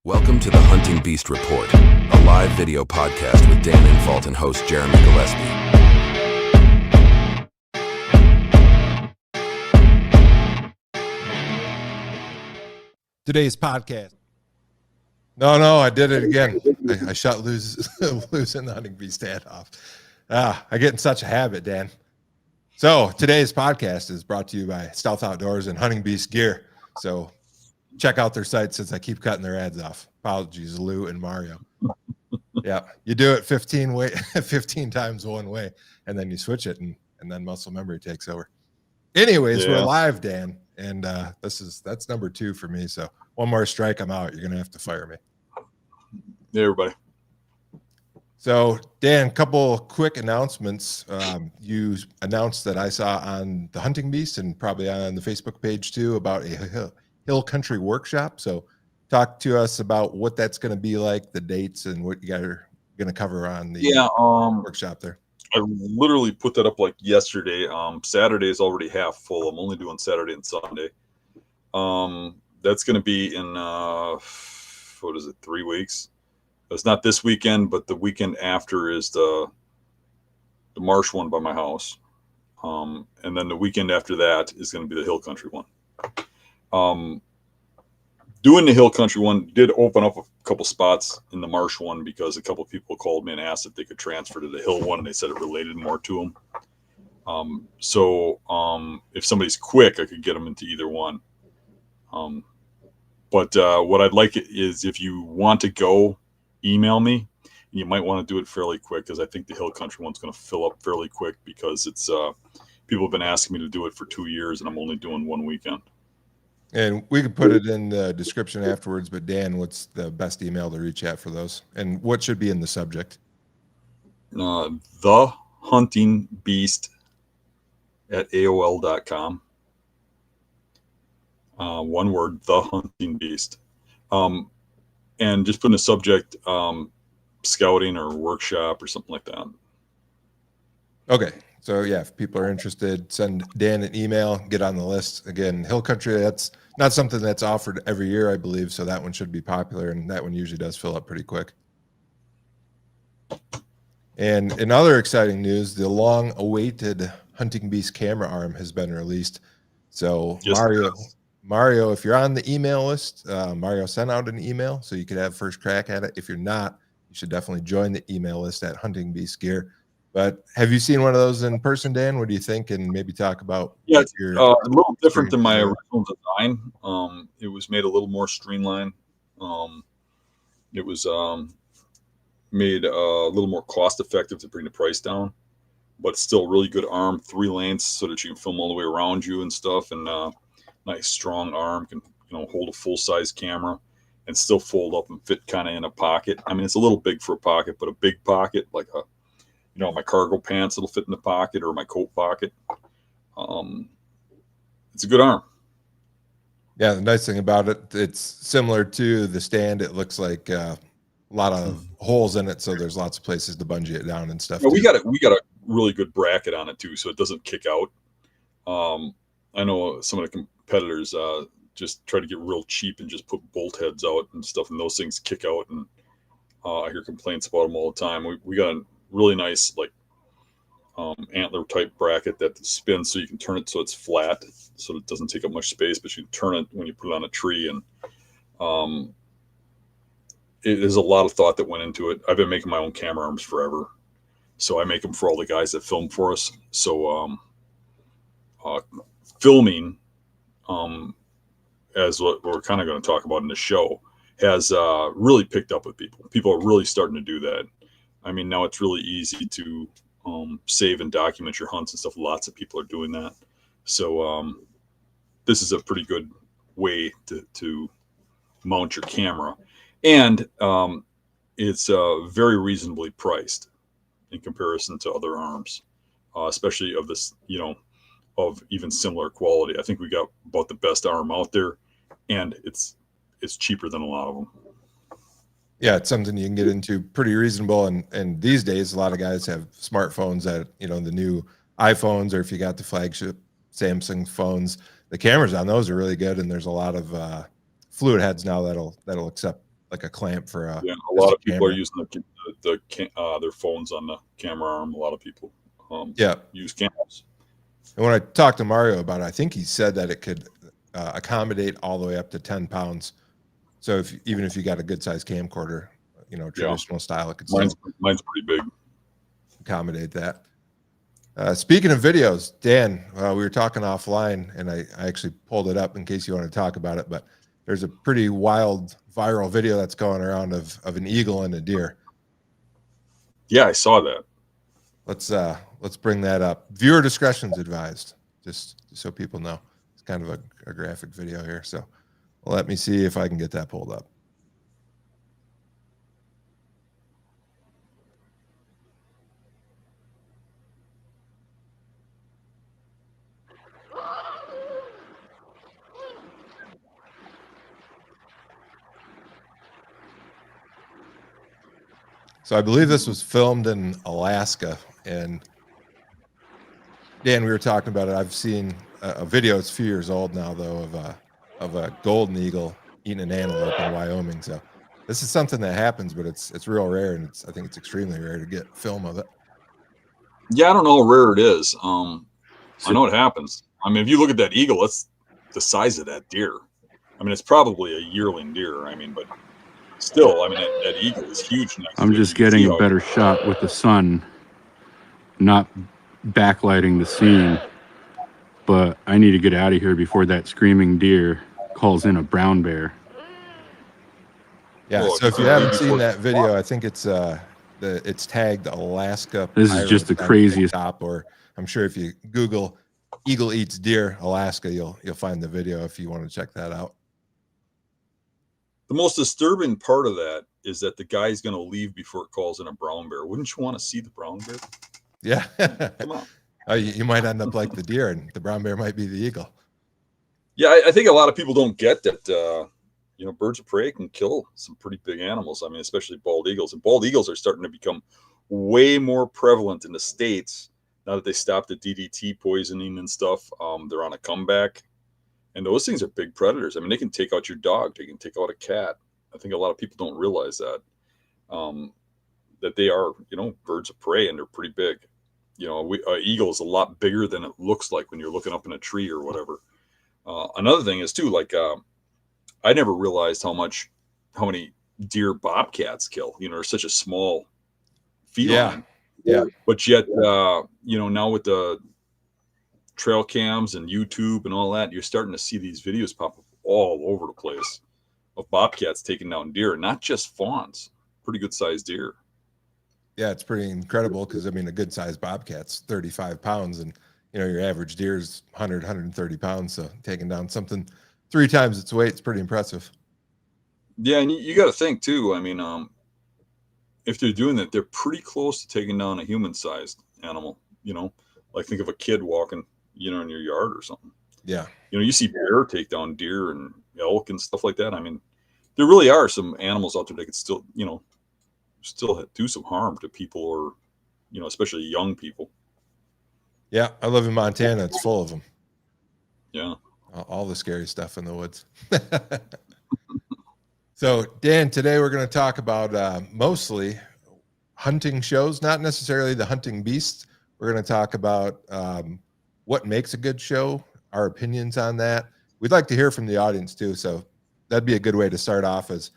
Welcome to the Hunting Beast Report, a live video podcast with Dan Infalt and host Jeremy Gillespie. Today's podcast. No, I did it again. I shut losing the Hunting Beast ad off. I get in such a habit, Dan. So today's podcast is brought to you by Stealth Outdoors and Hunting Beast Gear. So check out their site since I keep cutting their ads off. Apologies, Lou and Mario. Yeah, you do it 15 times one way, and then you switch it, and then muscle memory takes over. Anyways, We're live, Dan, and that's number 2 for me. So one more strike, I'm out. You're gonna have to fire me. Hey, everybody. So Dan, couple quick announcements. You announced that I saw on the Hunting Beast and probably on the Facebook page too about a hill country workshop. So talk to us about what that's going to be like, the dates, and what you guys are going to cover on the workshop there. I literally put that up like yesterday. Saturday is already half full. I'm only doing Saturday and Sunday. That's going to be in 3 weeks. It's not this weekend, but the weekend after is the marsh one by my house. And then the weekend after that is going to be the hill country one. Doing the hill country one did open up a couple spots in the marsh one because a couple of people called me and asked if they could transfer to the hill one, and they said it related more to them. So if somebody's quick, I could get them into either one. But what I'd like is, if you want to go, email me. You might want to do it fairly quick, because I think the hill country one's going to fill up fairly quick, because it's people have been asking me to do it for 2 years, and I'm only doing one weekend. And we could put it in the description afterwards, but Dan, what's the best email to reach at for those? And what should be in the subject? The Hunting Beast at AOL.com. One word, The Hunting Beast. And just put in the subject, scouting or workshop or something like that. Okay. So yeah, if people are interested, send Dan an email, get on the list. Again, hill country, that's not something that's offered every year, I believe. So that one should be popular, and that one usually does fill up pretty quick. And in other exciting news, the long-awaited Hunting Beast camera arm has been released. So Mario, if you're on the email list, Mario sent out an email so you could have first crack at it. If you're not, you should definitely join the email list at Hunting Beast Gear. But have you seen one of those in person, Dan? What do you think? And maybe talk about it's a little different than my original design. It was made a little more streamlined. It was made a little more cost effective to bring the price down, but still really good arm, 3 lengths, so that you can film all the way around you and stuff. And nice strong arm, can hold a full size camera and still fold up and fit kind of in a pocket. I mean, it's a little big for a pocket, but a big pocket, like my cargo pants, it'll fit in the pocket, or my coat pocket. It's a good arm. Yeah, the nice thing about it, it's similar to the stand. It looks like a lot of holes in it, so there's lots of places to bungee it down and stuff. Yeah, we got a really good bracket on it too, so it doesn't kick out. I know some of the competitors just try to get real cheap and just put bolt heads out and stuff, and those things kick out, and I hear complaints about them all the time. We got a really nice antler type bracket that spins, so you can turn it so it's flat, so it doesn't take up much space, but you can turn it when you put it on a tree. And there's a lot of thought that went into it. I've been making my own camera arms forever, so I make them for all the guys that film for us. So filming, as what we're kind of going to talk about in the show, has really picked up with people. People are really starting to do that. I mean, now it's really easy to save and document your hunts and stuff. Lots of people are doing that. So this is a pretty good way to mount your camera. And it's very reasonably priced in comparison to other arms, especially of this, of even similar quality. I think we got about the best arm out there, and it's cheaper than a lot of them. Yeah, it's something you can get into pretty reasonable. And these days, a lot of guys have smartphones that, the new iPhones, or if you got the flagship Samsung phones, the cameras on those are really good. And there's a lot of fluid heads now that'll accept like a clamp for a Yeah, a lot of people are camera. using their phones on the camera arm. A lot of people Yeah. use cameras. And when I talked to Mario about it, I think he said that it could accommodate all the way up to 10 pounds. So even if you got a good sized camcorder, traditional style, it could Mine's still pretty big. accommodate that. Speaking of videos, Dan, we were talking offline, and I actually pulled it up in case you want to talk about it. But there's a pretty wild viral video that's going around of an eagle and a deer. Yeah, I saw that. Let's bring that up. Viewer discretion's advised, just so people know. It's kind of a graphic video here, so let me see if I can get that pulled up. So I believe this was filmed in Alaska, and Dan, we were talking about it. I've seen a video. It's a few years old now, though, of a golden eagle eating an antelope in Wyoming. So this is something that happens, but it's real rare, and I think it's extremely rare to get film of it. Yeah, I don't know how rare it is. I know it happens. I mean, if you look at that eagle, that's the size of that deer. I mean, it's probably a yearling deer. I mean, but still, I mean, that eagle is huge. I'm just getting a better shot with the sun, not backlighting the scene. But I need to get out of here before that screaming deer calls in a brown bear. Yeah, so if you haven't seen that video, I think it's tagged Alaska. This is just the craziest. Or I'm sure if you Google "eagle eats deer Alaska," you'll find the video if you want to check that out. The most disturbing part of that is that the guy's going to leave before it calls in a brown bear. Wouldn't you want to see the brown bear? Yeah. Come on. You might end up like the deer, and the brown bear might be the eagle. Yeah, I think a lot of people don't get that. Birds of prey can kill some pretty big animals. I mean, especially bald eagles. And bald eagles are starting to become way more prevalent in the States now that they stopped the DDT poisoning and stuff. They're on a comeback. And those things are big predators. I mean, they can take out your dog. They can take out a cat. I think a lot of people don't realize that, that they are, birds of prey, and they're pretty big. Eagle is a lot bigger than it looks like when you're looking up in a tree or whatever. Another thing is too, like, I never realized how many deer bobcats kill. They're such a small feline. Yeah. But yet, now with the trail cams and YouTube and all that, you're starting to see these videos pop up all over the place of bobcats taking down deer, not just fawns, pretty good sized deer. Yeah, it's pretty incredible because, I mean, a good sized bobcat's 35 pounds, and, your average deer is 100, 130 pounds. So taking down something 3 times its weight is pretty impressive. Yeah, and you got to think too. I mean, if they're doing that, they're pretty close to taking down a human-sized animal. Like think of a kid walking, in your yard or something. Yeah. You see bear take down deer and elk and stuff like that. I mean, there really are some animals out there that could still do some harm to people, or, especially young people. Yeah, I live in Montana. It's full of them. Yeah. All the scary stuff in the woods. So, Dan, today we're going to talk about mostly hunting shows, not necessarily the hunting beast. We're going to talk about what makes a good show, our opinions on that. We'd like to hear from the audience too. So that'd be a good way to start off. As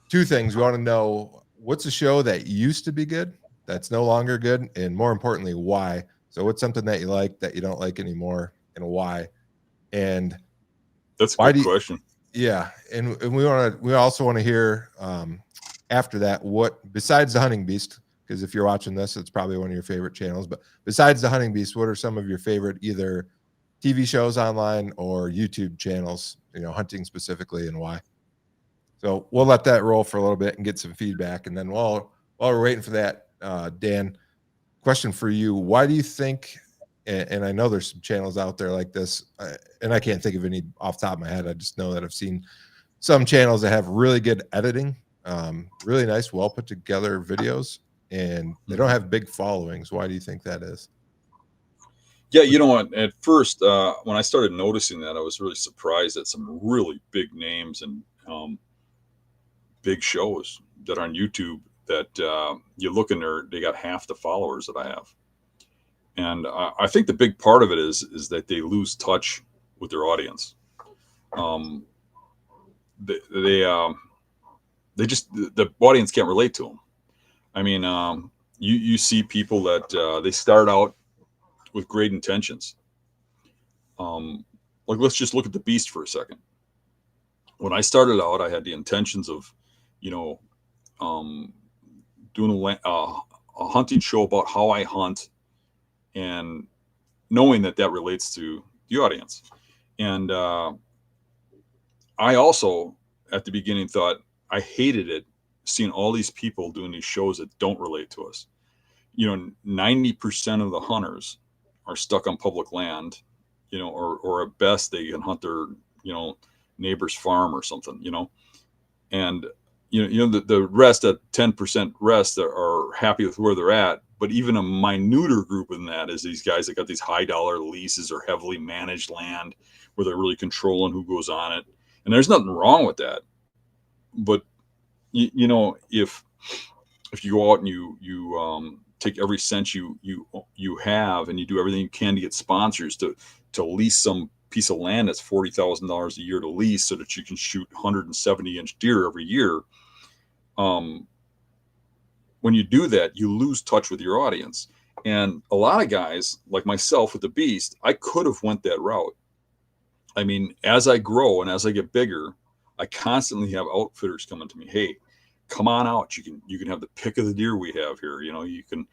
2 things. We want to know what's a show that used to be good, that's no longer good, and more importantly, why. So what's something that you like that you don't like anymore, and why? And that's a good question. Yeah, and we also want to hear after that, what, besides the Hunting Beast, because if you're watching this, it's probably one of your favorite channels, but besides the Hunting Beast, what are some of your favorite either TV shows online or YouTube channels, hunting specifically, and why? So we'll let that roll for a little bit and get some feedback. And then while we're waiting for that, Dan, question for you. Why do you think, and I know there's some channels out there like this, and I can't think of any off the top of my head. I just know that I've seen some channels that have really good editing, really nice, well put together videos, and they don't have big followings. Why do you think that is? Yeah, at first, when I started noticing that, I was really surprised at some really big names, and big shows that are on YouTube that you look in there, they got half the followers that I have. And I think the big part of it is that they lose touch with their audience. They just, the audience can't relate to them. I mean, you see people that they start out with great intentions. Like, let's just look at the Beast for a second. When I started out, I had the intentions of, doing a hunting show about how I hunt, and knowing that relates to the audience. And I also, at the beginning, thought I hated it, seeing all these people doing these shows that don't relate to us. 90% of the hunters are stuck on public land, or at best they can hunt their, neighbor's farm or something, and the rest, at 10% rest, are happy with where they're at. But even a minuter group in that is these guys that got these high dollar leases or heavily managed land where they're really controlling who goes on it. And there's nothing wrong with that. But if you go out and you take every cent you have, and you do everything you can to get sponsors to lease some piece of land that's $40,000 a year to lease so that you can shoot 170-inch deer every year. When you do that, you lose touch with your audience. And a lot of guys like myself with the Beast, I could have went that route. I mean, as I grow and as I get bigger, I constantly have outfitters coming to me. Hey, come on out. You can have the pick of the deer we have here. You can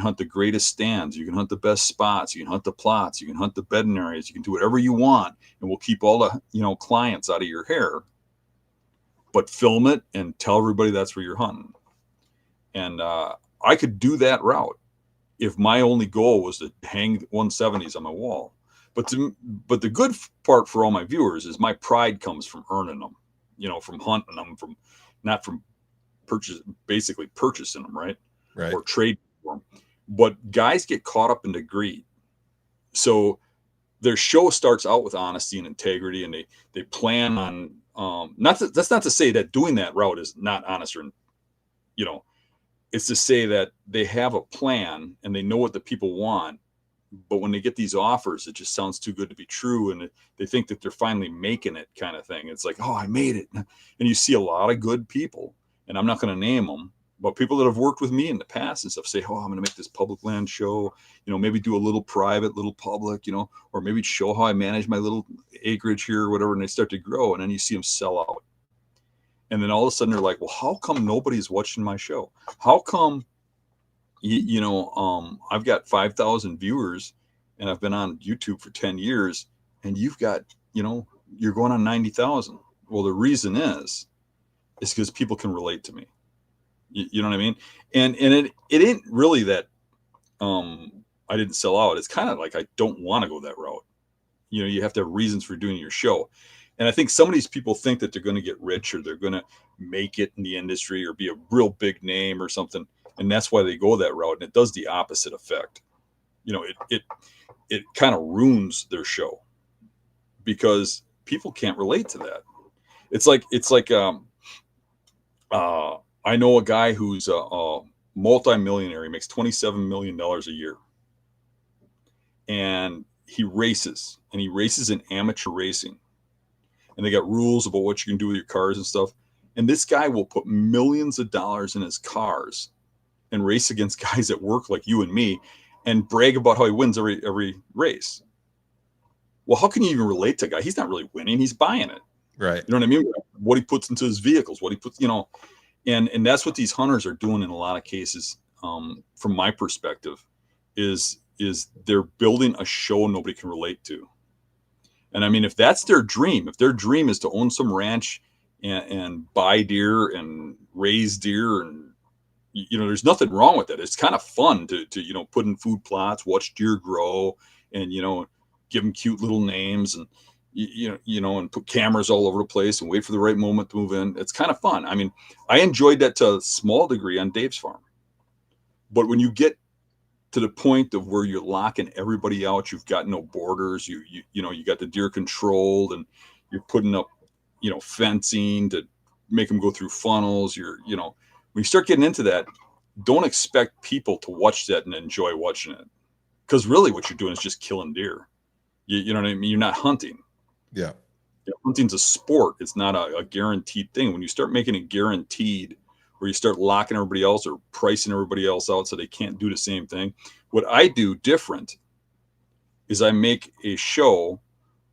hunt the greatest stands. You can hunt the best spots. You can hunt the plots. You can hunt the bedding areas. You can do whatever you want, and we'll keep all the clients out of your hair. But film it and tell everybody that's where you're hunting. And I could do that route if my only goal was to hang 170s on my wall. But the good part for all my viewers is my pride comes from earning them, from hunting them, not from basically purchasing them, right? Or trade for them. But guys get caught up into greed. So their show starts out with honesty and integrity, and they plan on that's not to say that doing that route is not honest, or it's to say that they have a plan and they know what the people want, but when they get these offers, it just sounds too good to be true, and they think that they're finally making it, kind of thing. It's like, oh, I made it. And you see a lot of good people, and I'm not going to name them, but people that have worked with me in the past and stuff say, oh, I'm going to make this public land show, maybe do a little private, little public, or maybe show how I manage my little acreage here or whatever. And they start to grow, and then you see them sell out. And then all of a sudden they're like, well, how come nobody's watching my show? How come, I've got 5,000 viewers and I've been on YouTube for 10 years and you've got, you're going on 90,000. Well, the reason is because people can relate to me. You know what I mean? And it ain't really that I didn't sell out. It's kind of like I don't want to go that route. You have to have reasons for doing your show. And I think some of these people think that they're going to get rich or they're going to make it in the industry or be a real big name or something. And that's why they go that route. And it does the opposite effect. It kind of ruins their show because people can't relate to that. It's like I know a guy who's a multi-millionaire. He makes $27 million a year. And he races in amateur racing. And they got rules about what you can do with your cars and stuff. And this guy will put millions of dollars in his cars and race against guys that work like you and me and brag about how he wins every race. Well, how can you even relate to a guy? He's not really winning. He's buying it. Right. You know what I mean? What he puts into his vehicles, what he puts, and that's what these hunters are doing in a lot of cases. From my perspective is they're building a show nobody can relate to. And I mean, if that's their dream, if their dream is to own some ranch and buy deer and raise deer, and there's nothing wrong with that. It's kind of fun to put in food plots, watch deer grow, and give them cute little names, and and put cameras all over the place and wait for the right moment to move in. It's kind of fun. I mean, I enjoyed that to a small degree on Dave's farm, but when you get to the point of where you're locking everybody out, you've got no borders, you got the deer controlled, and you're putting up, fencing to make them go through funnels. When you start getting into that, don't expect people to watch that and enjoy watching it. Because really what you're doing is just killing deer. You know what I mean? You're not hunting. Yeah. Hunting's a sport. It's not a guaranteed thing. When you start making it guaranteed, where you start locking everybody else or pricing everybody else out so they can't do the same thing. What I do different is I make a show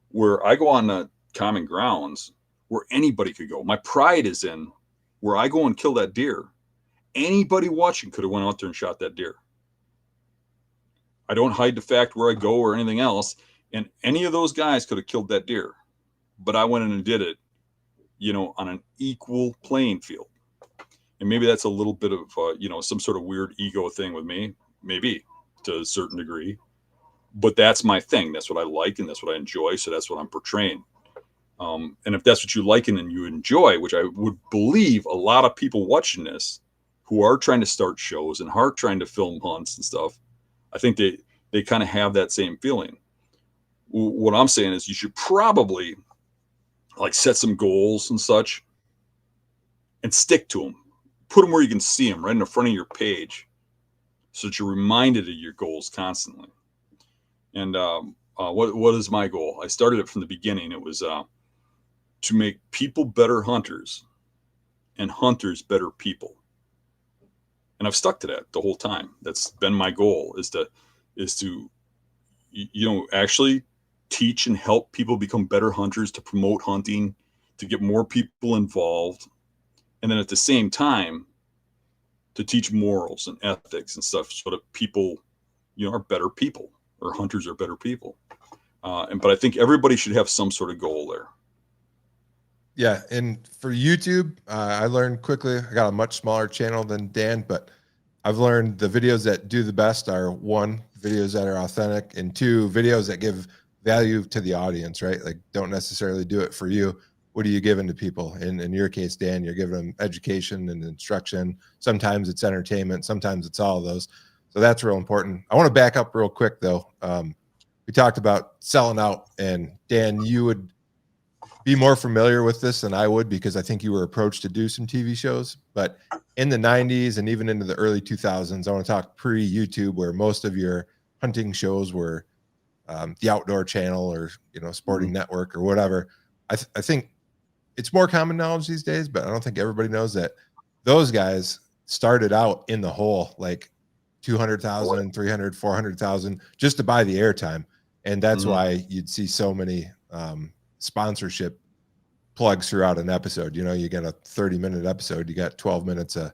where I go on the common grounds where anybody could go. My pride is in where I go and kill that deer. Anybody watching could have went out there and shot that deer. I don't hide the fact where I go or anything else. And any of those guys could have killed that deer. But I went in and did it, on an equal playing field. And maybe that's a little bit of, some sort of weird ego thing with me, maybe to a certain degree. But that's my thing. That's what I like and that's what I enjoy. So that's what I'm portraying. And if that's what you like and you enjoy, which I would believe a lot of people watching this who are trying to start shows and are trying to film hunts and stuff, I think they kind of have that same feeling. What I'm saying is you should probably like set some goals and such and stick to them. Put them where you can see them right in the front of your page so that you're reminded of your goals constantly. And what is my goal? I started it from the beginning. It was to make people better hunters and hunters better people. And I've stuck to that the whole time. That's been my goal is to actually teach and help people become better hunters, to promote hunting, to get more people involved. And then at the same time, to teach morals and ethics and stuff so that people, are better people or hunters are better people. But I think everybody should have some sort of goal there. Yeah. And for YouTube, I learned quickly, I got a much smaller channel than Dan, but I've learned the videos that do the best are 1, videos that are authentic, and 2, videos that give value to the audience, right? Like don't necessarily do it for you. What are you giving to people? In your case, Dan, you're giving them education and instruction. Sometimes it's entertainment. Sometimes it's all of those. So that's real important. I want to back up real quick though. We talked about selling out, and Dan, you would be more familiar with this than I would because I think you were approached to do some TV shows. But in the 90s and even into the early 2000s, I want to talk pre-YouTube, where most of your hunting shows were the Outdoor Channel or Sporting Network or whatever. I think it's more common knowledge these days, but I don't think everybody knows that those guys started out in the hole like 200,000, 300, 400,000 just to buy the airtime. And that's why you'd see so many sponsorship plugs throughout an episode. You get a 30-minute episode, you got 12 minutes of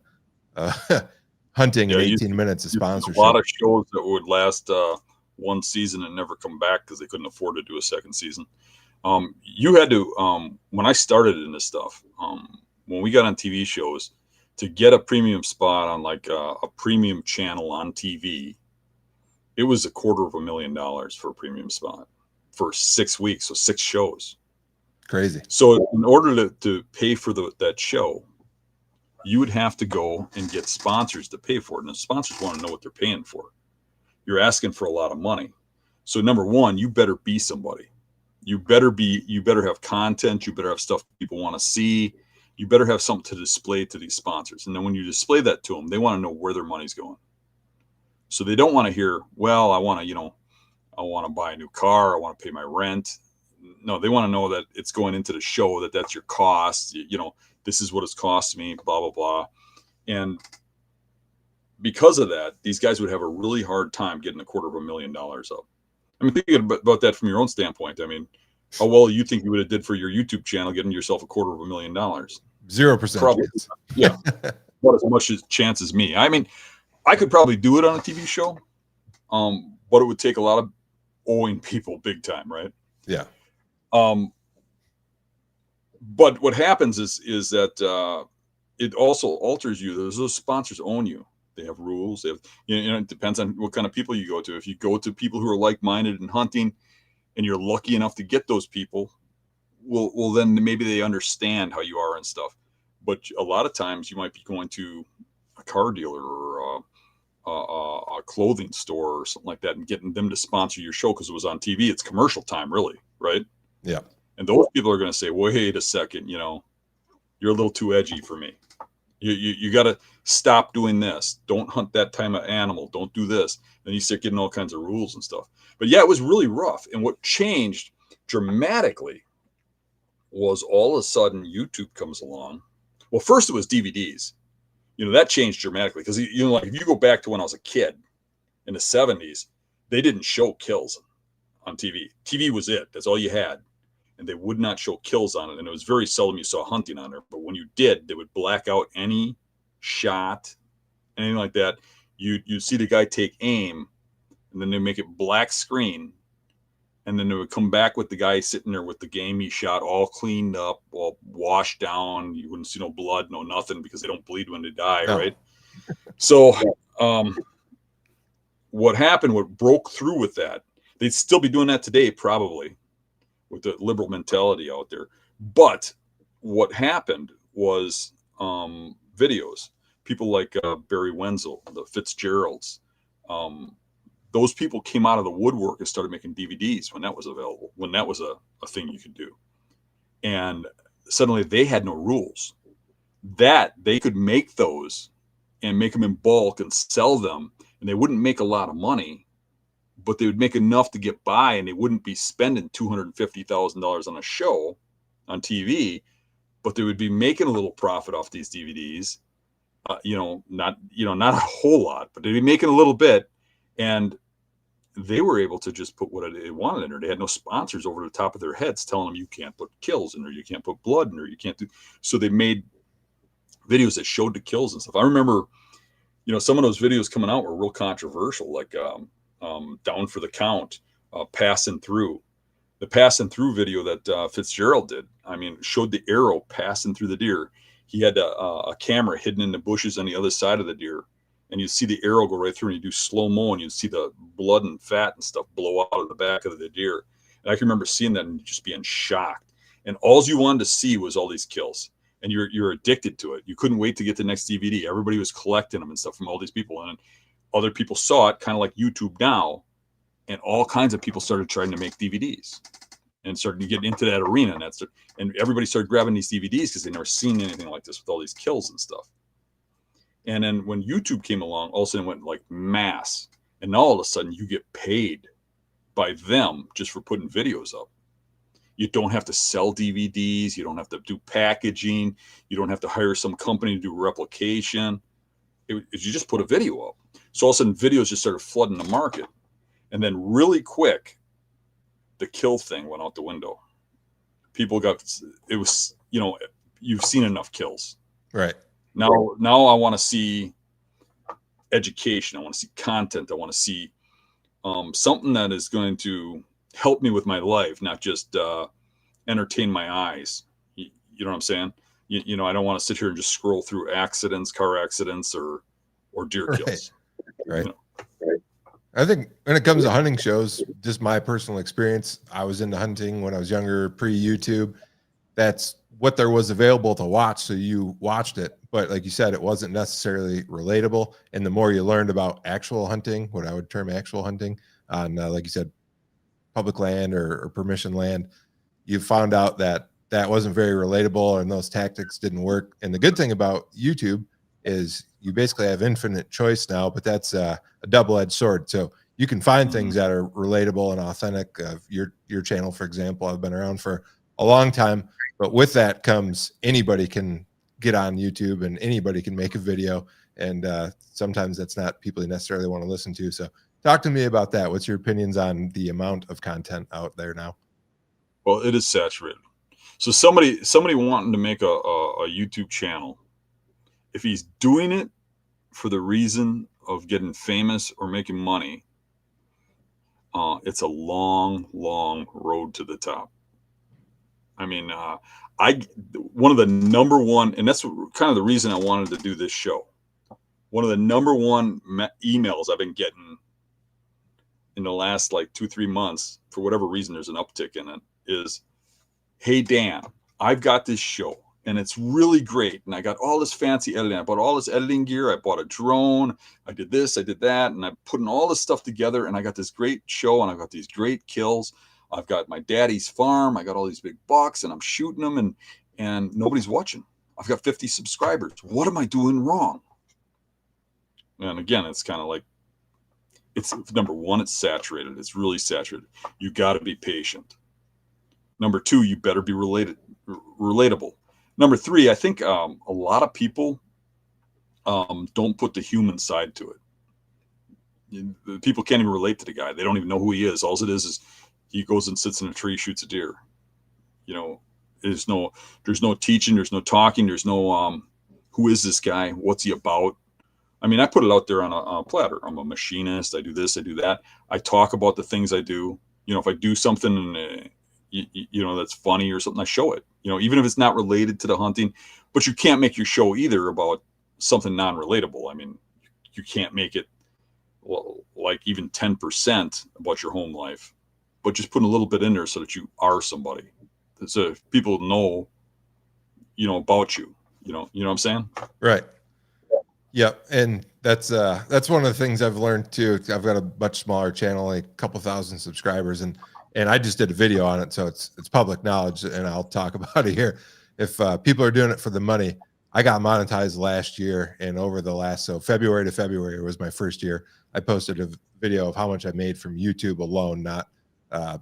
hunting and 18 minutes of sponsorship. A lot of shows that would last one season and never come back because they couldn't afford to do a second season. You had to, when I started in this stuff, when we got on TV shows, to get a premium spot on like a premium channel on TV, it was $250,000 for a premium spot for 6 weeks. So 6 shows. Crazy. So in order to pay for that show, you would have to go and get sponsors to pay for it. And the sponsors want to know what they're paying for. You're asking for a lot of money. So number one, you better be somebody. You better have content. You better have stuff people want to see. You better have something to display to these sponsors. And then when you display that to them, they want to know where their money's going. So they don't want to hear, well, I want to buy a new car. I want to pay my rent. No, they want to know that it's going into the show, that's your cost. This is what it's cost me, blah, blah, blah. And because of that, these guys would have a really hard time getting $250,000 up. I mean, thinking about that from your own standpoint, I mean, how well you think you would have did for your YouTube channel getting yourself $250,000? 0%. Probably. Yeah. Not as much as chance as me. I mean, I could probably do it on a TV show, but it would take a lot of owing people big time, right? Yeah. But what happens is that it also alters you. Those sponsors own you. They have rules. They have, it depends on what kind of people you go to. If you go to people who are like-minded in hunting, and you're lucky enough to get those people, well, then maybe they understand how you are and stuff. But a lot of times you might be going to a car dealer or a clothing store or something like that and getting them to sponsor your show because it was on TV. It's commercial time, really, right? Yeah. And those people are going to say, wait a second, You're a little too edgy for me. You got to stop doing this. Don't hunt that type of animal. Don't do this. And you start getting all kinds of rules and stuff. But yeah, it was really rough. And what changed dramatically was all of a sudden YouTube comes along. Well, first it was DVDs. That changed dramatically because, like if you go back to when I was a kid in the 70s, they didn't show kills on TV. TV was it. That's all you had. And they would not show kills on it. And it was very seldom you saw hunting on there. But when you did, they would black out any shot, anything like that. You'd see the guy take aim, and then they make it black screen. And then they would come back with the guy sitting there with the game he shot all cleaned up, all washed down. You wouldn't see no blood, no nothing, because they don't bleed when they die, right? So what happened, what broke through with that, they'd still be doing that today probably, with the liberal mentality out there. But what happened was videos. People like Barry Wenzel, the Fitzgeralds, those people came out of the woodwork and started making DVDs when that was available, when that was a thing you could do. And suddenly they had no rules. That they could make those and make them in bulk and sell them, and they wouldn't make a lot of money, but they would make enough to get by, and they wouldn't be spending $250,000 on a show on TV, but they would be making a little profit off these DVDs. Not a whole lot, but they'd be making a little bit, and they were able to just put what they wanted in there. They had no sponsors over the top of their heads telling them you can't put kills in there, you can't put blood in there, you can't do. So they made videos that showed the kills and stuff. I remember, some of those videos coming out were real controversial, like Down for the Count, Passing Through. The Passing Through video that Fitzgerald did, showed the arrow passing through the deer. He had a camera hidden in the bushes on the other side of the deer, and you'd see the arrow go right through, and you do slow-mo, and you'd see the blood and fat and stuff blow out of the back of the deer. And I can remember seeing that and just being shocked. And all you wanted to see was all these kills, and you're addicted to it. You couldn't wait to get the next DVD. Everybody was collecting them and stuff from all these people, and other people saw it, kind of like YouTube now, and all kinds of people started trying to make DVDs and started to get into that arena. And everybody started grabbing these DVDs because they never seen anything like this with all these kills and stuff. And then when YouTube came along, all of a sudden it went like mass. And now all of a sudden you get paid by them just for putting videos up. You don't have to sell DVDs. You don't have to do packaging. You don't have to hire some company to do replication. You just put a video up. So all of a sudden videos just started flooding the market. And then really quick, the kill thing went out the window. People you've seen enough kills. Right. Now I want to see education. I want to see content. I want to see something that is going to help me with my life, not just entertain my eyes. You know what I'm saying? I don't want to sit here and just scroll through car accidents or deer kills. Right. I think when it comes to hunting shows, just my personal experience, I was into hunting when I was younger, pre-YouTube. That's what there was available to watch, so you watched it. But like you said, it wasn't necessarily relatable. And the more you learned about actual hunting, what I would term actual hunting, on like you said, public land or permission land, you found out that wasn't very relatable and those tactics didn't work. And the good thing about YouTube is you basically have infinite choice now, but that's a double-edged sword. So you can find things that are relatable and authentic. Your channel, for example, I've been around for a long time, but with that comes anybody can get on YouTube and anybody can make a video. And sometimes that's not people you necessarily want to listen to. So talk to me about that. What's your opinions on the amount of content out there now? Well, it is saturated. So somebody wanting to make a YouTube channel, if he's doing it for the reason of getting famous or making money, it's a long, long road to the top. One of the number one, and that's kind of the reason I wanted to do this show. One of the number one emails I've been getting in the last like 2-3 months, for whatever reason, there's an uptick in it, is, "Hey, Dan, I've got this show and it's really great. And I got all this fancy editing. I bought all this editing gear. I bought a drone. I did this, I did that. And I'm putting all this stuff together. And I got this great show and I got these great kills. I've got my daddy's farm. I got all these big bucks and I'm shooting them and nobody's watching. I've got 50 subscribers. What am I doing wrong? And again, it's kind of like, it's number one, it's saturated. It's really saturated. You got to be patient. Number two, you better be relatable. Number three, I think a lot of people don't put the human side to it. People can't even relate to the guy. They don't even know who he is. All it is he goes and sits in a tree, shoots a deer. You know, there's no teaching, there's no talking, there's no who is this guy? What's he about? I mean, I put it out there on a platter. I'm a machinist. I do this, I do that. I talk about the things I do. You know, if I do something, you know, that's funny or something, I show it. You know, even if it's not related to the hunting, but you can't make your show either about something non-relatable. I mean, you can't make it like even 10% about your home life, but just put a little bit in there so that you are somebody. So people know, you know, about you. You know what I'm saying? Right. Yep. And that's one of the things I've learned too. I've got a much smaller channel, like a couple thousand subscribers, and I just did a video on it, so it's public knowledge, and I'll talk about it here. If people are doing it for the money, I got monetized last year, and over the last, so February to February was my first year. I posted a video of how much I made from YouTube alone, not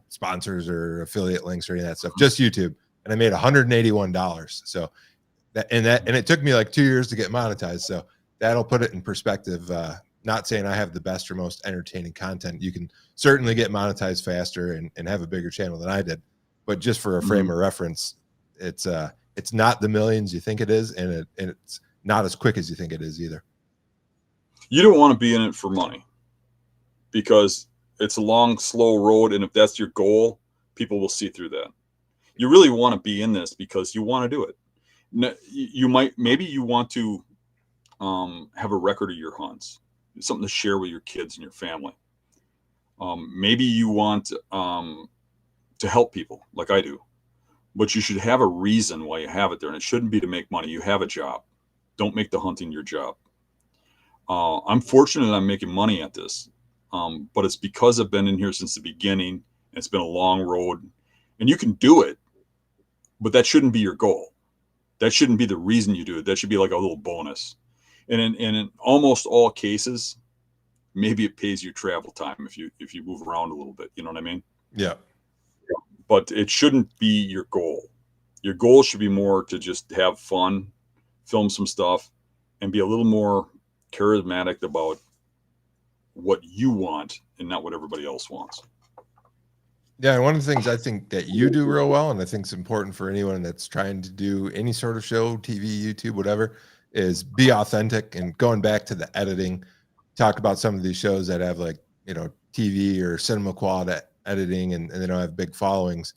sponsors or affiliate links or any of that stuff, just YouTube, and I made $181. So that and it took me like 2 years to get monetized. So that'll put it in perspective. Not saying I have the best or most entertaining content. You can certainly get monetized faster and have a bigger channel than I did, but just for a frame of reference, it's not the millions you think it is, and it's not as quick as you think it is either. You don't want to be in it for money, because it's a long, slow road, and if that's your goal, people will see through that. You really want to be in this because you want to do it. Maybe you want to have a record of your hunts, something to share with your kids and your family. Maybe you want to help people like I do, but you should have a reason why you have it there, and it shouldn't be to make money. You have a job. Don't make the hunting your job. I'm fortunate I'm making money at this, but it's because I've been in here since the beginning. And it's been a long road, and you can do it, but that shouldn't be your goal. That shouldn't be the reason you do it. That should be like a little bonus. And in almost all cases, maybe it pays your travel time if you move around a little bit. You know what I mean? Yeah. But it shouldn't be your goal. Your goal should be more to just have fun, film some stuff, and be a little more charismatic about what you want and not what everybody else wants. Yeah, and one of the things I think that you do real well, and I think it's important for anyone that's trying to do any sort of show, TV, YouTube, whatever, is be authentic. And going back to the editing, talk about some of these shows that have like, you know, TV or cinema quality editing, and they don't have big followings.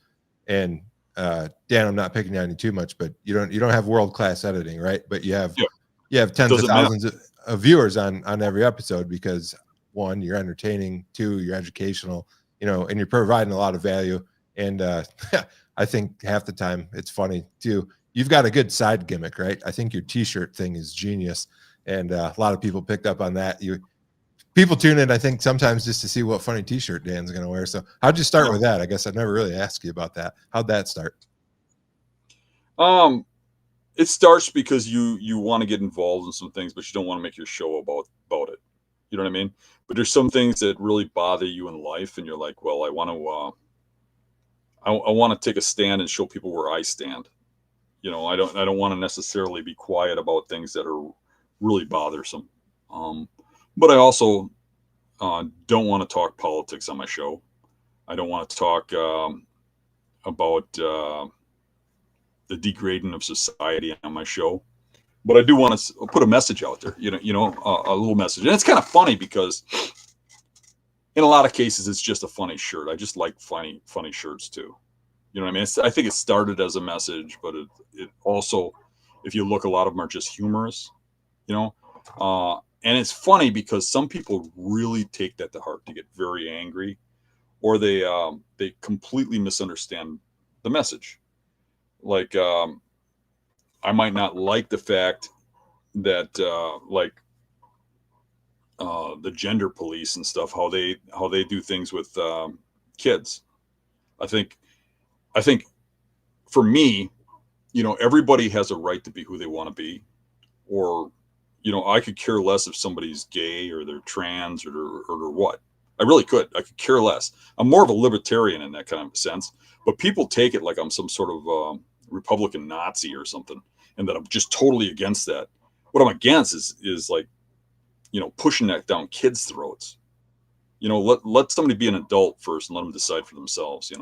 And Dan, I'm not picking on you too much, but you don't have world-class editing, right? But you have tens of thousands of viewers on every episode, because one, you're entertaining, two, you're educational, you know, and you're providing a lot of value. And I think half the time it's funny too. You've got a good side gimmick, right? I think your t-shirt thing is genius. And a lot of people picked up on that. People tune in, I think, sometimes just to see what funny t-shirt Dan's going to wear. So how'd you start with that? I guess I've never really asked you about that. How'd that start? It starts because you want to get involved in some things, but you don't want to make your show about it. You know what I mean? But there's some things that really bother you in life, and you're like, well, I want to take a stand and show people where I stand. You know, I don't want to necessarily be quiet about things that are really bothersome. But I also don't want to talk politics on my show. I don't want to talk about the degrading of society on my show. But I do want to put a message out there, a little message. And it's kind of funny because in a lot of cases, it's just a funny shirt. I just like funny shirts too. You know what I mean? I think it started as a message, but it also, if you look, a lot of them are just humorous, and it's funny because some people really take that to heart. They get very angry, or they completely misunderstand the message. Like, I might not like the fact that the gender police and stuff, how they do things with kids. I think for me, everybody has a right to be who they want to be, or, I could care less if somebody's gay or they're trans or what. I really could. I could care less. I'm more of a libertarian in that kind of sense, but people take it like I'm some sort of Republican Nazi or something, and that I'm just totally against that. What I'm against is like, pushing that down kids' throats. Let somebody be an adult first and let them decide for themselves,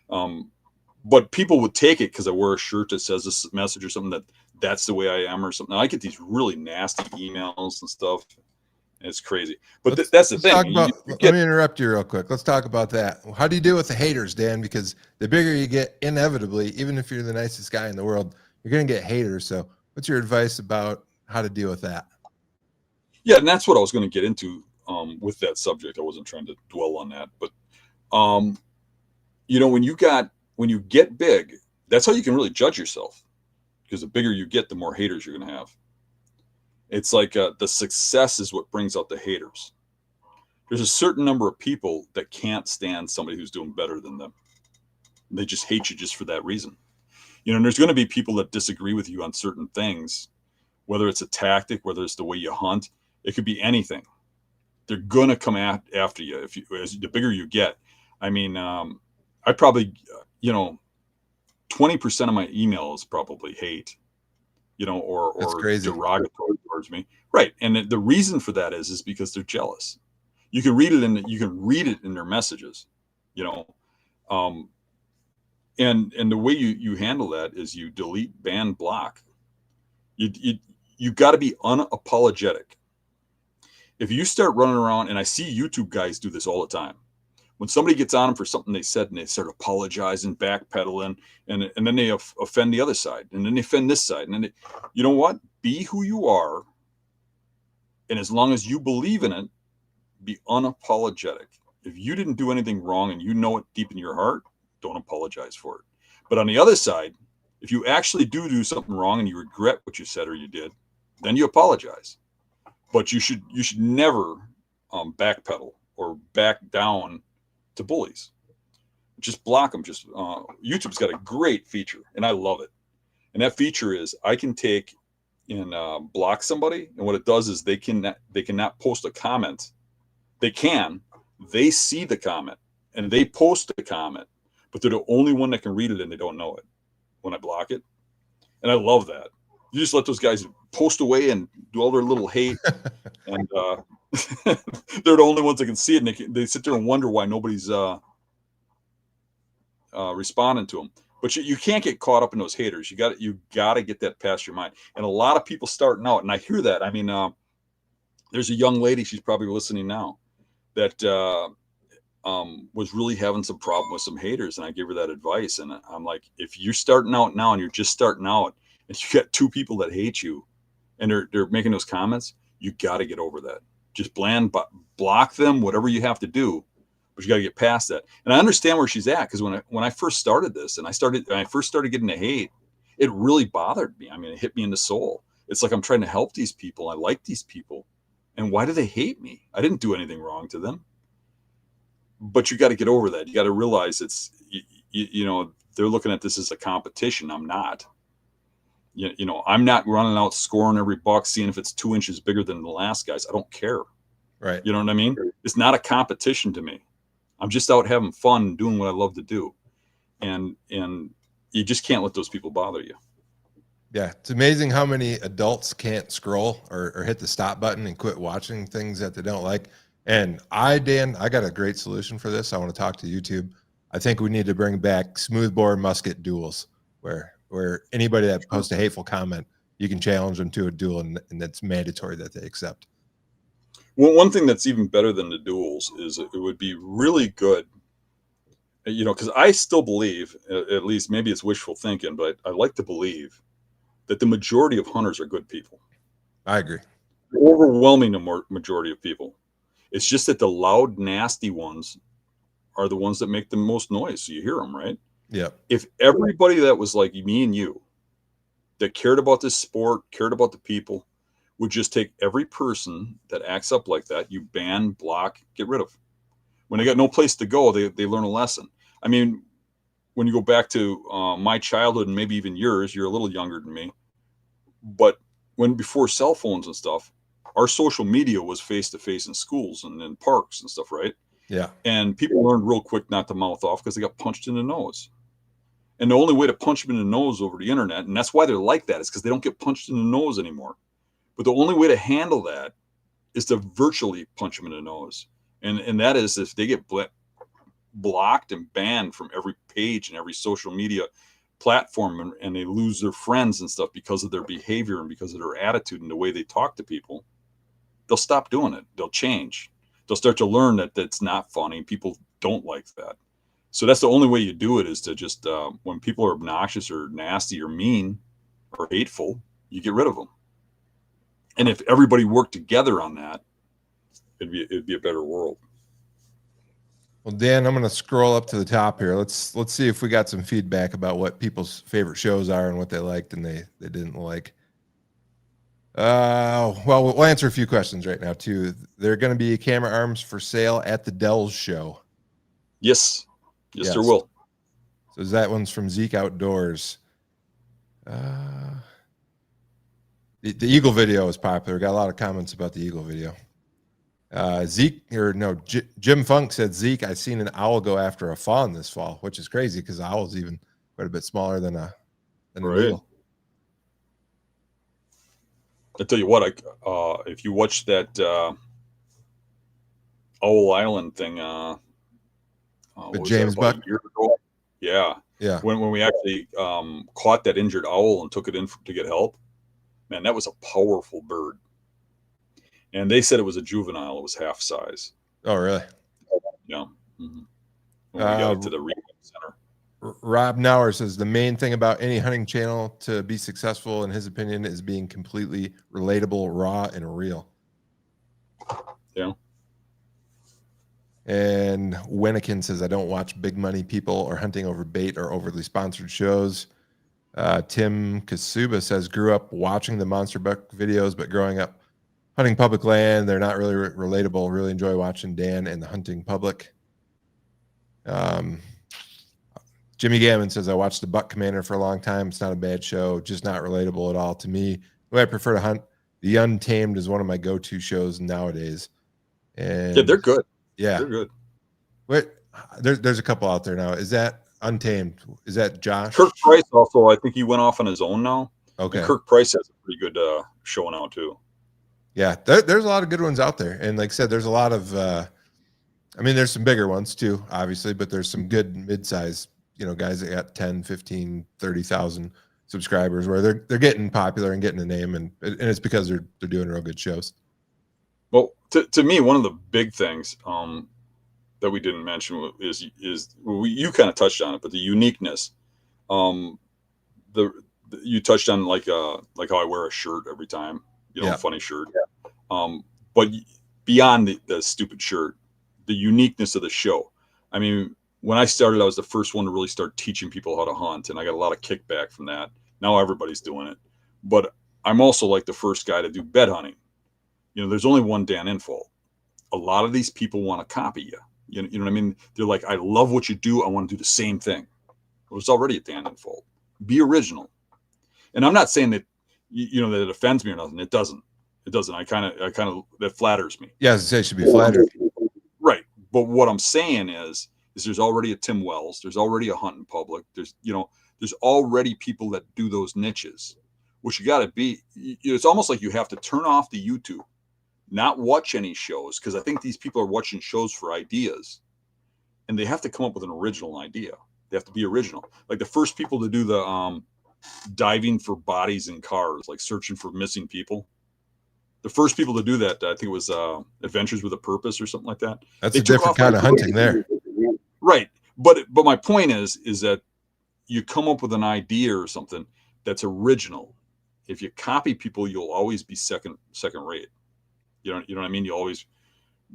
but people would take it because I wear a shirt that says this message or something that's the way I am or something. I get these really nasty emails and stuff. And it's crazy. But that's the thing. Let me interrupt you real quick. Let's talk about that. How do you deal with the haters, Dan? Because the bigger you get, inevitably, even if you're the nicest guy in the world, you're going to get haters. So what's your advice about how to deal with that? Yeah, and that's what I was going to get into with that subject. I wasn't trying to dwell on that. But, when you get big, that's how you can really judge yourself. Because the bigger you get, the more haters you're going to have. It's like the success is what brings out the haters. There's a certain number of people that can't stand somebody who's doing better than them. They just hate you just for that reason. And there's going to be people that disagree with you on certain things, whether it's a tactic, whether it's the way you hunt. It could be anything. They're going to come after you as the bigger you get. I mean, I probably, 20% of my emails probably hate, or derogatory towards me. Right. And the reason for that is because they're jealous. You can read it in their messages, and the way you handle that is you delete, ban, block. You got to be unapologetic. If you start running around, and I see YouTube guys do this all the time, when somebody gets on them for something they said and they start apologizing, backpedaling, and then they offend the other side, and then they offend this side, and then you know what? Be who you are, and as long as you believe in it, be unapologetic. If you didn't do anything wrong and you know it deep in your heart, don't apologize for it. But on the other side, if you actually do something wrong and you regret what you said or you did, then you apologize. But you should never backpedal or back down to bullies. Just block them. YouTube's got a great feature, and I love it. And that feature is I can take and block somebody, and what it does is they cannot post a comment. They see the comment and they post the comment, but they're the only one that can read it and they don't know it when I block it. And I love that. You just let those guys post away and do all their little hate, and they're the only ones that can see it, and they sit there and wonder why nobody's responding to them. But you can't get caught up in those haters. You got to get that past your mind. And a lot of people starting out, and I hear that. I mean, there's a young lady, she's probably listening now, that was really having some problem with some haters, and I gave her that advice. And I'm like, if you're starting out now and you're just starting out, and you got two people that hate you, and they're making those comments, you got to get over that. Just block them, whatever you have to do, but you got to get past that. And I understand where she's at, because when I first started this, and I first started getting the hate, it really bothered me. I mean, it hit me in the soul. It's like I'm trying to help these people. I like these people, and why do they hate me? I didn't do anything wrong to them. But you got to get over that. You got to realize they're looking at this as a competition. I'm not. I'm not running out scoring every buck, seeing if it's 2 inches bigger than the last guy's. I don't care. Right. You know what I mean? It's not a competition to me. I'm just out having fun, doing what I love to do. And you just can't let those people bother you. Yeah. It's amazing how many adults can't scroll or hit the stop button and quit watching things that they don't like. And Dan, I got a great solution for this. I want to talk to YouTube. I think we need to bring back smoothbore musket duels, where anybody that posts a hateful comment, you can challenge them to a duel, and it's mandatory that they accept. Well, one thing that's even better than the duels is it would be really good, because I still believe, at least maybe it's wishful thinking, but I like to believe that the majority of hunters are good people. I agree. The overwhelming majority of people. It's just that the loud, nasty ones are the ones that make the most noise. So you hear them, right? Yeah. If everybody that was like me and you, that cared about this sport, cared about the people, would just take every person that acts up like that, you ban, block, get rid of. When they got no place to go, they learn a lesson. I mean, when you go back to my childhood and maybe even yours, you're a little younger than me, but before cell phones and stuff, our social media was face to face in schools and in parks and stuff, right? Yeah. And people learned real quick not to mouth off because they got punched in the nose. And the only way to punch them in the nose over the internet, and that's why they're like that, is because they don't get punched in the nose anymore. But the only way to handle that is to virtually punch them in the nose. And that is if they get blocked and banned from every page and every social media platform, and they lose their friends and stuff because of their behavior and because of their attitude and the way they talk to people, they'll stop doing it. They'll change. They'll start to learn that that's not funny. People don't like that. So that's the only way you do it, is to just, when people are obnoxious or nasty or mean or hateful, you get rid of them. And if everybody worked together on that, it'd be a better world. Well, Dan, I'm going to scroll up to the top here. Let's see if we got some feedback about what people's favorite shows are and what they liked and they didn't like. Well, we'll answer a few questions right now too. There are going to be camera arms for sale at the Dells show. Yes, there will. So that one's from Zeke Outdoors. The eagle video is popular. Got a lot of comments about the eagle video. Jim Funk said, Zeke, I've seen an owl go after a fawn this fall, which is crazy because the owl's even quite a bit smaller than an eagle. I tell you what, if you watch that Owl Island thing, with James Buck, yeah. When we actually caught that injured owl and took it in to get help, man, that was a powerful bird. And they said it was a juvenile. It was half size. Oh, really? Yeah. Mm-hmm. When we got it to the rehab center. Rob Nauer says the main thing about any hunting channel to be successful, in his opinion, is being completely relatable, raw, and real. Yeah. And Wenikin says, I don't watch big money people or hunting over bait or overly sponsored shows. Tim Kasuba says, grew up watching the Monster Buck videos, but growing up hunting public land, they're not really relatable. Really enjoy watching Dan and the hunting public. Jimmy Gammon says, I watched the Buck Commander for a long time. It's not a bad show, just not relatable at all to me. The way I prefer to hunt, The Untamed is one of my go-to shows nowadays. And yeah, they're good. Yeah, they're good. Wait, there's a couple out there now. Is that Untamed? Is that Josh? Kirk Price also, I think he went off on his own now. Okay. And Kirk Price has a pretty good show now too. Yeah, there's a lot of good ones out there. And like I said, there's a lot of, there's some bigger ones too, obviously, but there's some good mid-size, guys that got 10, 15, 30,000 subscribers where they're getting popular and getting a name. And it's because they're doing real good shows. Well, to me, one of the big things that we didn't mention is you kind of touched on it, but the uniqueness. You touched on like how I wear a shirt every time, funny shirt. But beyond the stupid shirt, the uniqueness of the show. I mean, when I started, I was the first one to really start teaching people how to hunt, and I got a lot of kickback from that. Now everybody's doing it, but I'm also like the first guy to do bed hunting. There's only one Dan Infalt. A lot of these people want to copy you. You know what I mean? They're like, I love what you do. I want to do the same thing. Well, it's already a Dan Infalt. Be original. And I'm not saying that, that it offends me or nothing. It doesn't. It doesn't. I kind of, that flatters me. Yeah, I say it should be flattered. Right. But what I'm saying is there's already a Tim Wells. There's already a Hunting Public. There's already people that do those niches. What you got to be, it's almost like you have to turn off the YouTube. Not watch any shows, because I think these people are watching shows for ideas, and they have to come up with an original idea. They have to be original. Like the first people to do the diving for bodies in cars, like searching for missing people. The first people to do that, I think it was Adventures with a Purpose or something like that. That's a different kind of hunting there. Right. But my point is that you come up with an idea or something that's original. If you copy people, you'll always be second rate. You know what I mean? You'll always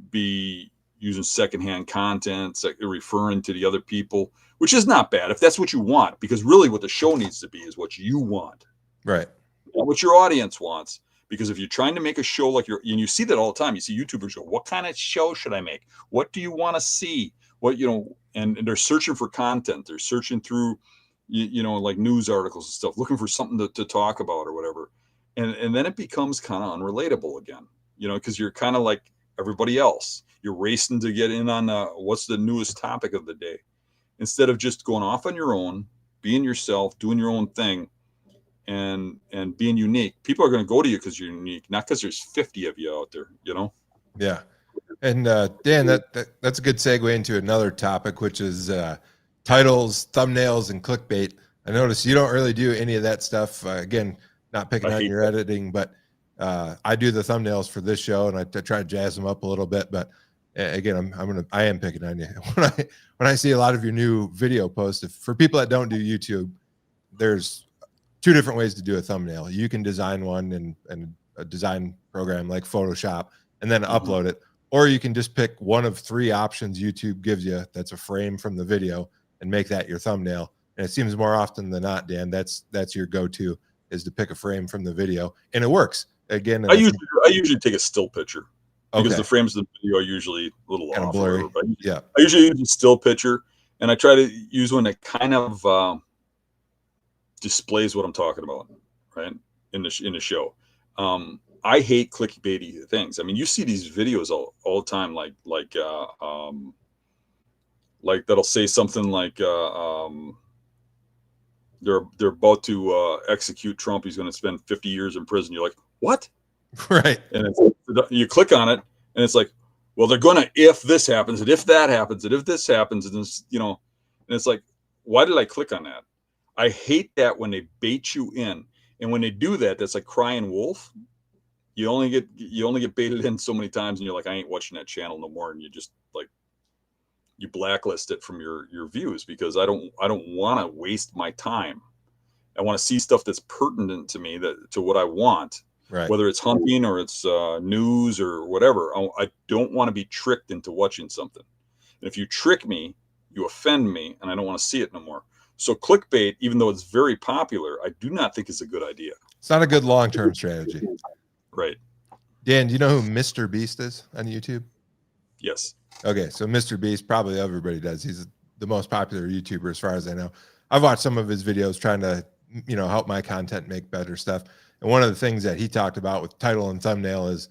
be using secondhand content, referring to the other people, which is not bad if that's what you want, because really what the show needs to be is what you want. Right. Not what your audience wants. Because if you're trying to make a show and you see that all the time, you see YouTubers go, what kind of show should I make? What do you want to see? what, and they're searching for content. They're searching through, like news articles and stuff, looking for something to talk about or whatever. And then it becomes kind of unrelatable again, because you're kind of like everybody else. You're racing to get in on what's the newest topic of the day, instead of just going off on your own, being yourself, doing your own thing, and being unique. People are going to go to you because you're unique, not because there's 50 of you out there, Yeah. And Dan, that's a good segue into another topic, which is titles, thumbnails, and clickbait. I notice you don't really do any of that stuff. Again, not picking on your editing, but I do the thumbnails for this show, and I try to jazz them up a little bit. But again, I am picking on you when I see a lot of your new video posts. For people that don't do YouTube, there's 2 different ways to do a thumbnail. You can design one in a design program like Photoshop and then upload it, or you can just pick one of 3 options YouTube gives you. That's a frame from the video, and make that your thumbnail. And it seems more often than not, Dan, that's your go-to, is to pick a frame from the video, and it works. Again, I usually take a still picture, because the frames of the video are usually a little kind off. of blurry. I usually use a still picture, and I try to use one that kind of displays what I'm talking about, right, in the show. I hate clickbaity things. I mean, you see these videos all the time, like that'll say something like they're about to execute Trump. He's going to spend 50 years in prison. You're like, what? Right. And you click on it, and it's like, well, they're going to, if this happens, and if that happens, and if this happens, and this, and it's like, why did I click on that? I hate that when they bait you in, and when they do that, that's like crying wolf. You only get baited in so many times, and you're like, I ain't watching that channel no more, and you just like, you blacklist it from your views, because I don't want to waste my time. I want to see stuff that's pertinent to me, to what I want, right, whether it's hunting or it's news or whatever. I don't want to be tricked into watching something. And if you trick me, you offend me, and I don't want to see it no more. So clickbait, even though it's very popular, I do not think is a good idea. It's not a good long-term strategy. Right. Dan, do you know who Mr. Beast is on YouTube? Yes. Okay, so Mr. Beast, probably everybody does. He's the most popular YouTuber as far as I know. I've watched some of his videos trying to, help my content make better stuff. And one of the things that he talked about with title and thumbnail is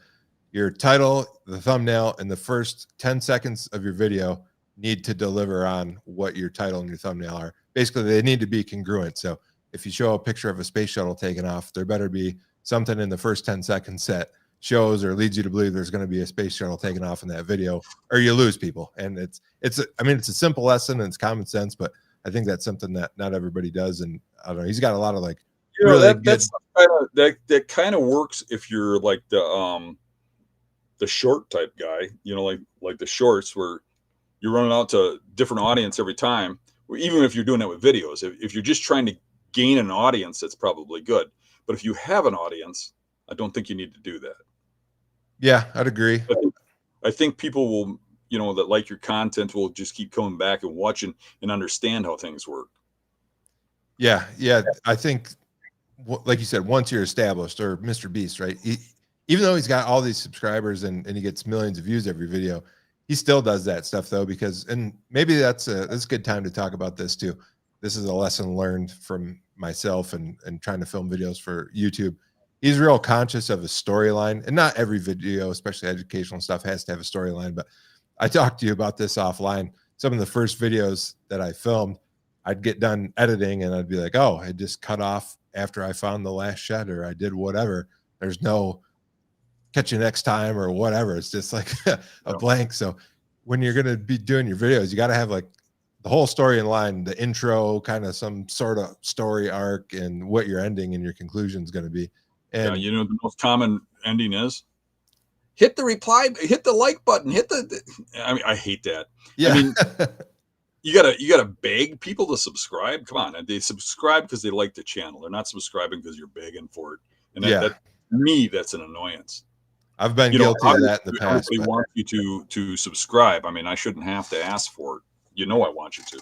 your title, the thumbnail, and the first 10 seconds of your video need to deliver on what your title and your thumbnail are. Basically, they need to be congruent. So if you show a picture of a space shuttle taking off, there better be something in the first 10 seconds that shows or leads you to believe there's going to be a space shuttle taking off in that video, or you lose people. And it's a simple lesson, and it's common sense, but I think that's something that not everybody does. And I don't know, he's got a lot of that kind of works if you're like the short type guy, like the shorts, where you're running out to different audience every time. Even if you're doing that with videos, if you're just trying to gain an audience, that's probably good. But if you have an audience, I don't think you need to do that. Yeah, I'd agree. I think people will, that like your content, will just keep coming back and watching and understand how things work. Yeah. I think, like you said, once you're established, or Mr. Beast, right? Even though he's got all these subscribers and he gets millions of views every video, he still does that stuff though, because, and maybe that's a good time to talk about this too. This is a lesson learned from myself and trying to film videos for YouTube. He's real conscious of a storyline, and not every video, especially educational stuff, has to have a storyline. But I talked to you about this offline. Some of the first videos that I filmed, I'd get done editing and I'd be like, oh, I just cut off after I found the last shed, or I did whatever. There's no catch you next time or whatever. It's just like a blank. So when you're going to be doing your videos, you got to have like the whole story in line, the intro, kind of some sort of story arc, and what your ending and your conclusion is going to be. And the most common ending is hit the like button, I hate that. Yeah. I mean, you gotta beg people to subscribe. Come on. And they subscribe because they like the channel. They're not subscribing because you're begging for it. And that, to me, that's an annoyance. I've been guilty of that in the past. Everybody wants you to subscribe. I mean, I shouldn't have to ask for it. I want you to.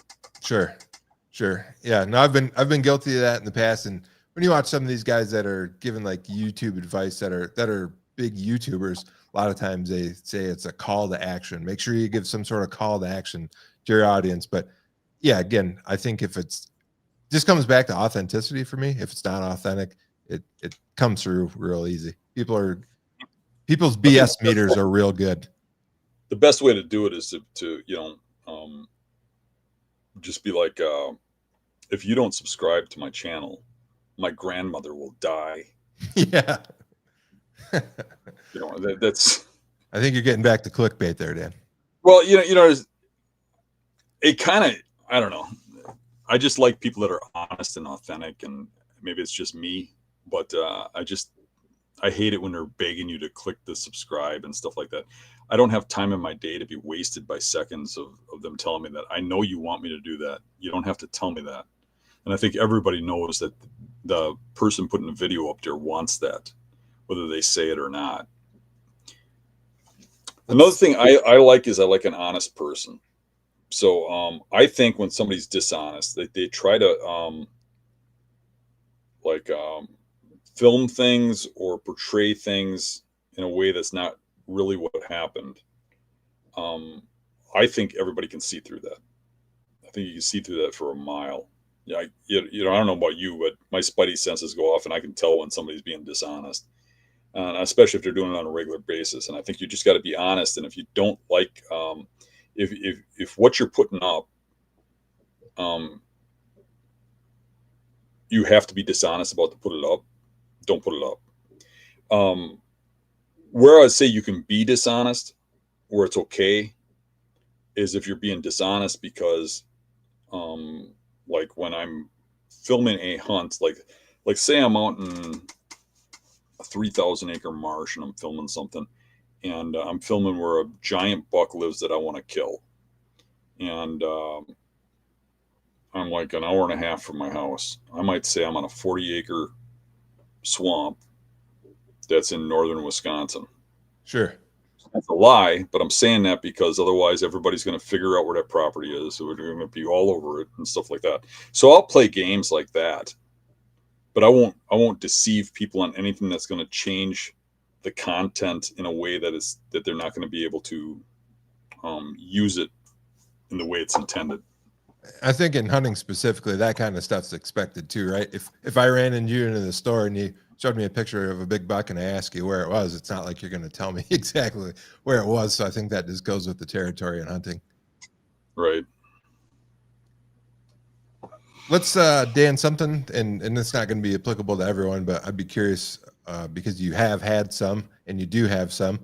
Sure. Yeah. No, I've been guilty of that in the past. And when you watch some of these guys that are giving like YouTube advice that are big YouTubers, a lot of times they say it's a call to action. Make sure you give some sort of call to action to your audience. But yeah, again, I think if it's just comes back to authenticity for me. If it's not authentic, it comes through real easy. People's BS meters are real good. The best way to do it is to just be like, if you don't subscribe to my channel, my grandmother will die. Yeah. That's. I think you're getting back to clickbait there, Dan. Well, it kind of, I don't know. I just like people that are honest and authentic, and maybe it's just me, but I hate it when they're begging you to click the subscribe and stuff like that. I don't have time in my day to be wasted by seconds of them telling me that. I know you want me to do that. You don't have to tell me that. And I think everybody knows that the person putting the video up there wants that, whether they say it or not. Another thing I like is I like an honest person. So I think when somebody's dishonest, they try to film things or portray things in a way that's not really what happened. I think everybody can see through that. I think you can see through that for a mile. Yeah, I don't know about you, but my spidey senses go off, and I can tell when somebody's being dishonest, especially if they're doing it on a regular basis. And I think you just got to be honest. And if you don't like, if what you're putting up, you have to be dishonest about to put it up, don't put it up. Where I'd say you can be dishonest, where it's okay, is if you're being dishonest because, like when I'm filming a hunt, like say I'm out in a 3,000 acre marsh and I'm filming something, and I'm filming where a giant buck lives that I want to kill. And I'm like an hour and a half from my house. I might say I'm on a 40 acre swamp that's in northern Wisconsin. Sure. That's a lie, but I'm saying that because otherwise everybody's going to figure out where that property is. So we're going to be all over it and stuff like that. So I'll play games like that, but I won't deceive people on anything that's going to change the content in a way that they're not going to be able to use it in the way it's intended. I think in hunting specifically, that kind of stuff's expected too, right? If I ran into you into the store and you showed me a picture of a big buck and I asked you where it was, it's not like you're going to tell me exactly where it was. So I think that just goes with the territory in hunting. Right. Let's, Dan, something, and it's not going to be applicable to everyone, but I'd be curious because you have had some and you do have some.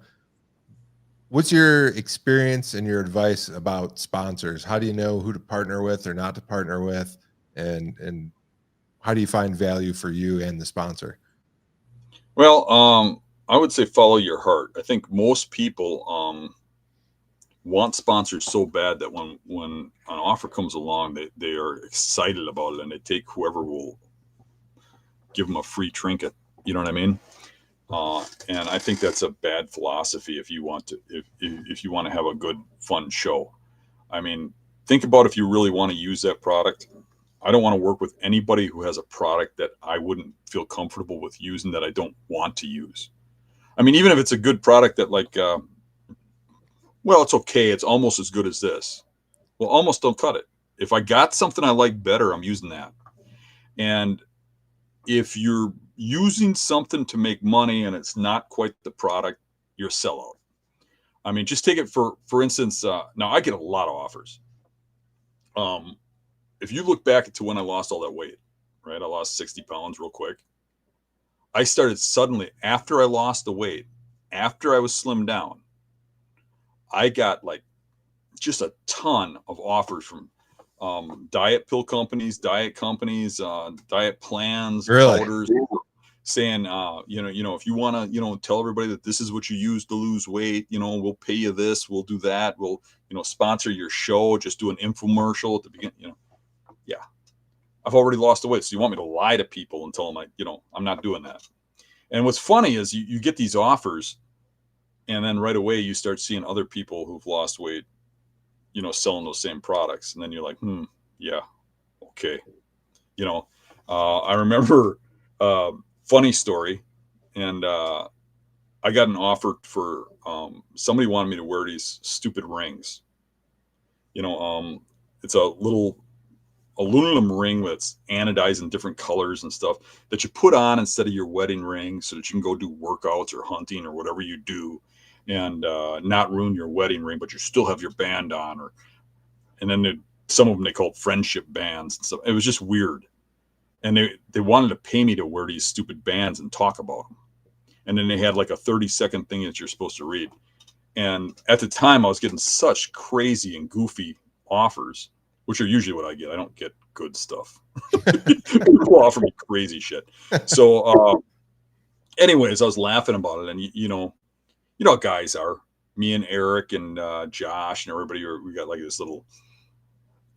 What's your experience and your advice about sponsors? How do you know who to partner with or not to partner with? And how do you find value for you and the sponsor? Well, I would say follow your heart. I think most people want sponsors so bad that when an offer comes along, they are excited about it and they take whoever will give them a free trinket. You know what I mean? And I think that's a bad philosophy if you want to have a good, fun show. I mean, think about if you really want to use that product. I don't want to work with anybody who has a product that I wouldn't feel comfortable with using, that I don't want to use. I mean, even if it's a good product that well, it's okay, it's almost as good as this. Well, almost don't cut it. If I got something I like better, I'm using that. And if you're using something to make money and it's not quite the product, you're a sellout. I mean, just take it for instance. Now I get a lot of offers. If you look back to when I lost all that weight, right? I lost 60 pounds real quick. I started suddenly, after I lost the weight, after I was slimmed down, I got like just a ton of offers from diet pill companies, diet companies, diet plans, Really? powders, saying, if you want to, tell everybody that this is what you use to lose weight, we'll pay you this, we'll do that, we'll, sponsor your show, just do an infomercial at the beginning, yeah, I've already lost the weight. So you want me to lie to people and tell them I'm not doing that. And what's funny is you get these offers and then right away you start seeing other people who've lost weight, selling those same products. And then you're like, yeah, okay. I remember funny story. And I got an offer for somebody wanted me to wear these stupid rings. It's a little aluminum ring that's anodized in different colors and stuff that you put on instead of your wedding ring so that you can go do workouts or hunting or whatever you do and not ruin your wedding ring, but you still have your band on. And then some of them they called friendship bands and stuff. It was just weird. And they wanted to pay me to wear these stupid bands and talk about them. And then they had like a 30-second thing that you're supposed to read. And at the time, I was getting such crazy and goofy offers, which are usually what I get. I don't get good stuff. People offer me crazy shit. So, anyways, I was laughing about it. And, you know how guys are. Me and Eric and Josh and everybody, we got like this little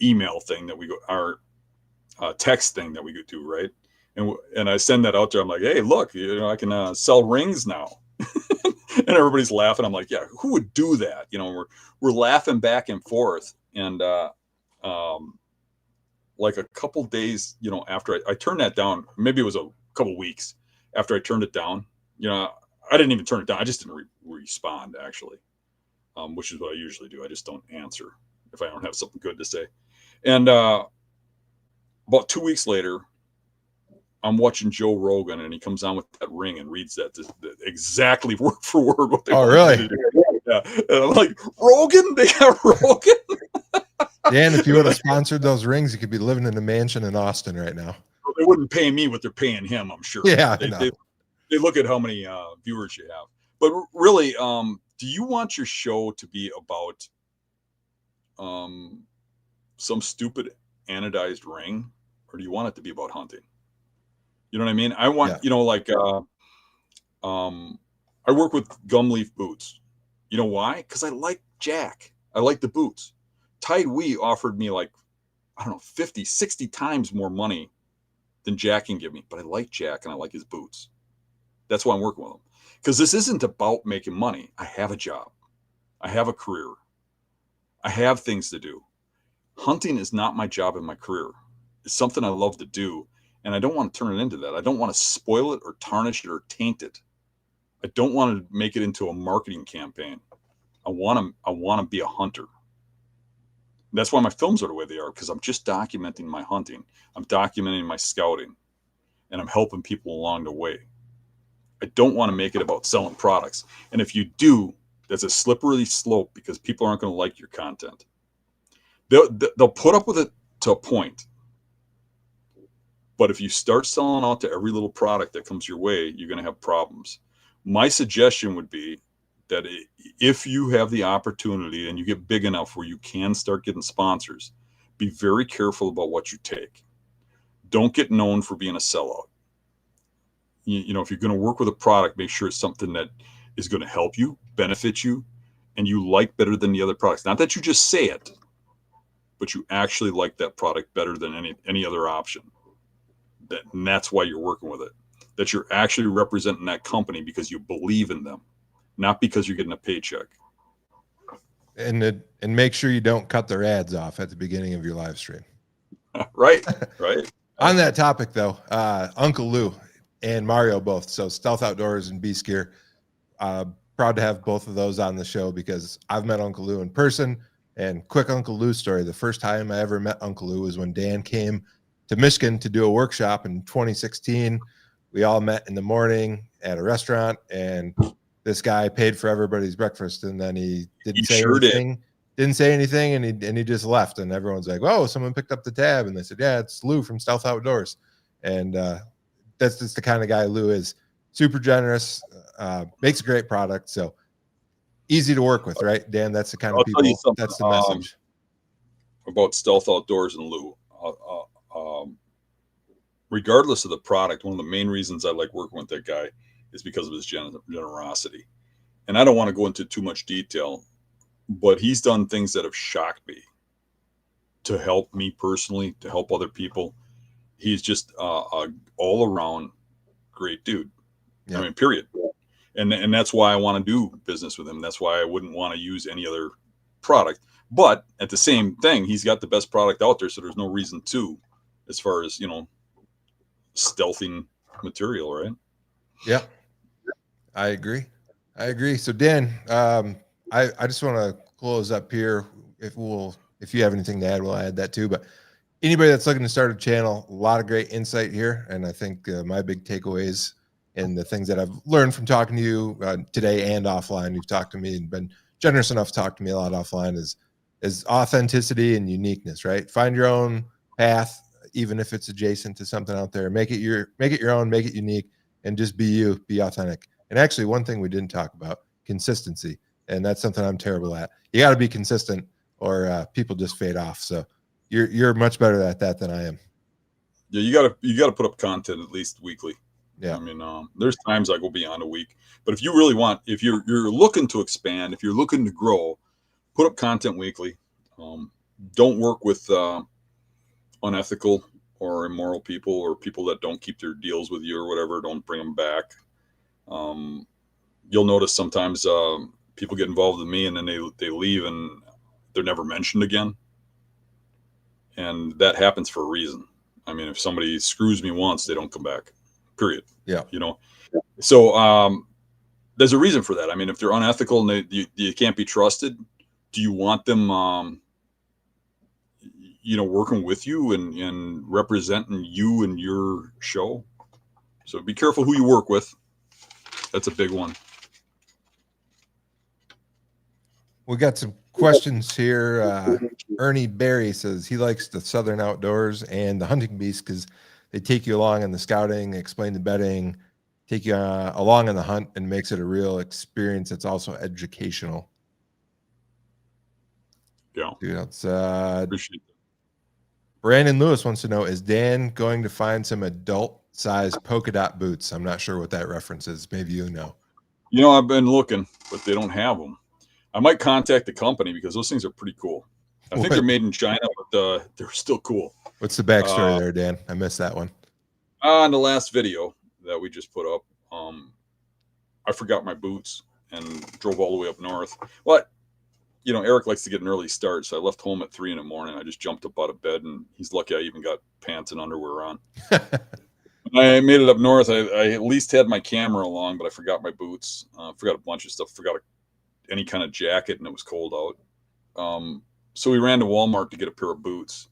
email thing that we go, our text thing that we could do, right? And I send that out there. I'm like, hey, look, I can sell rings now. And everybody's laughing. I'm like, yeah, who would do that? We're laughing back and forth. And like a couple days, after I turned that down, maybe it was a couple weeks after I turned it down, I didn't even turn it down. I just didn't respond, actually, which is what I usually do. I just don't answer if I don't have something good to say. And about 2 weeks later, I'm watching Joe Rogan, and he comes on with that ring and reads that exactly word for word what they want really? to do. Yeah. And I'm like, Rogan? They got Rogan? Dan, if you would have sponsored those rings, you could be living in a mansion in Austin right now. They wouldn't pay me what they're paying him, I'm sure. Yeah, they look at how many viewers you have. But really, do you want your show to be about some stupid anodized ring, or do you want it to be about hunting? You know what I mean? I want, I work with gum leaf boots. You know why? Because I like Jack. I like the boots. Tide Wee offered me like, I don't know, 50, 60 times more money than Jack can give me. But I like Jack and I like his boots. That's why I'm working with him. Because this isn't about making money. I have a job. I have a career. I have things to do. Hunting is not my job and my career. It's something I love to do. And I don't want to turn it into that. I don't want to spoil it or tarnish it or taint it. I don't want to make it into a marketing campaign. I want to be a hunter. That's why my films are the way they are, because I'm just documenting my hunting. I'm documenting my scouting, and I'm helping people along the way. I don't want to make it about selling products. And if you do, that's a slippery slope, because people aren't going to like your content. They'll put up with it to a point. But if you start selling out to every little product that comes your way, you're going to have problems. My suggestion would be that if you have the opportunity and you get big enough where you can start getting sponsors, be very careful about what you take. Don't get known for being a sellout. If you're going to work with a product, make sure it's something that is going to help you, benefit you, and you like better than the other products. Not that you just say it, but you actually like that product better than any other option. And that's why you're working with it. That you're actually representing that company because you believe in them, not because you're getting a paycheck. And make sure you don't cut their ads off at the beginning of your live stream. Right. On that topic, though, Uncle Lou and Mario both. So Stealth Outdoors and Beast Gear. Proud to have both of those on the show because I've met Uncle Lou in person. And quick Uncle Lou story. The first time I ever met Uncle Lou was when Dan came to Michigan to do a workshop in 2016. We all met in the morning at a restaurant, and this guy paid for everybody's breakfast, and then he didn't say anything, and he just left. And everyone's like, "Oh, someone picked up the tab," and they said, "Yeah, it's Lou from Stealth Outdoors." And that's just the kind of guy Lou is. Super generous, makes a great product, so easy to work with, right, Dan? That's the kind of people. That's the message about Stealth Outdoors and Lou. Regardless of the product, one of the main reasons I like working with that guy is because of his generosity. And I don't want to go into too much detail, but he's done things that have shocked me to help me personally, to help other people. He's just a all-around great dude. Yeah. I mean, period. And that's why I want to do business with him. That's why I wouldn't want to use any other product. But at the same thing, he's got the best product out there, so there's no reason to, as far as, stealthing material, right? Yeah, I agree. So Dan, I just want to close up here. If we'll if you have anything to add, we'll add that too. But anybody that's looking to start a channel, a lot of great insight here. And I think my big takeaways and the things that I've learned from talking to you today and offline, you've talked to me and been generous enough to talk to me a lot offline, is authenticity and uniqueness, right? Find your own path, even if it's adjacent to something out there. Make it your own, make it unique, and just be you, be authentic. And actually, one thing we didn't talk about, consistency. And that's something I'm terrible at. You got to be consistent or people just fade off. So you're much better at that than I am. Yeah, you gotta put up content at least weekly. Yeah, I mean, there's times I go beyond a week, but if you really want, if you're looking to expand, if you're looking to grow, put up content weekly. Don't work with unethical or immoral people, or people that don't keep their deals with you or whatever. Don't bring them back. You'll notice sometimes people get involved with me and then they leave and they're never mentioned again. And that happens for a reason. I mean, if somebody screws me once, they don't come back, period. Yeah. You know? So there's a reason for that. I mean, if they're unethical and you can't be trusted, do you want them, working with you and representing you and your show? So be careful who you work with. That's a big one. We got some questions here. Ernie Barry says he likes the Southern outdoors and the hunting beast because they take you along in the scouting, explain the bedding, take you along on the hunt, and makes it a real experience. It's also educational. Yeah. Dude, that's Appreciate that. Brandon Lewis wants to know, is Dan going to find some adult size polka dot boots? I'm not sure what that reference is. Maybe you know. You know, I've been looking, but they don't have them. I might contact the company because those things are pretty cool. I think they're made in China, but they're still cool. What's the backstory there, Dan? I missed that one. On the last video that we just put up, I forgot my boots and drove all the way up north. But, you know, Eric likes to get an early start, so I left home at 3 a.m. I just jumped up out of bed, and he's lucky I even got pants and underwear on. I made it up north. I at least had my camera along, but I forgot my boots. Forgot a bunch of stuff. Forgot any kind of jacket, and it was cold out. So we ran to Walmart to get a pair of boots,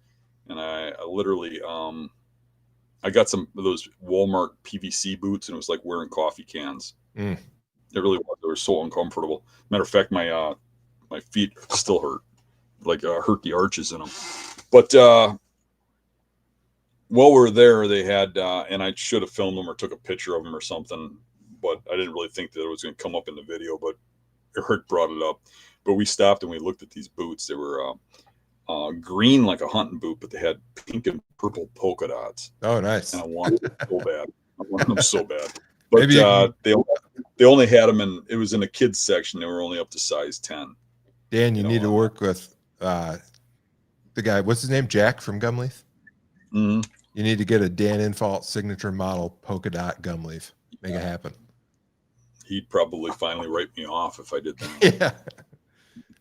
and I literally I got some of those Walmart PVC boots, and it was like wearing coffee cans. It really was. They were so uncomfortable. Matter of fact, my feet still hurt, like hurt the arches in them. But while we were there, they had, and I should have filmed them or took a picture of them or something, but I didn't really think that it was going to come up in the video, but Eric brought it up. But we stopped and we looked at these boots. They were green like a hunting boot, but they had pink and purple polka dots. Oh, nice. And I wanted them so bad. I wanted them so bad. But they only had them in, it was in a kids section. They were only up to size 10. Dan, you need to work with the guy, what's his name? Jack from Gumleaf? Mm-hmm. You need to get a Dan Infalt signature model polka dot gum leaf. Make it happen. He'd probably finally write me off if I did that.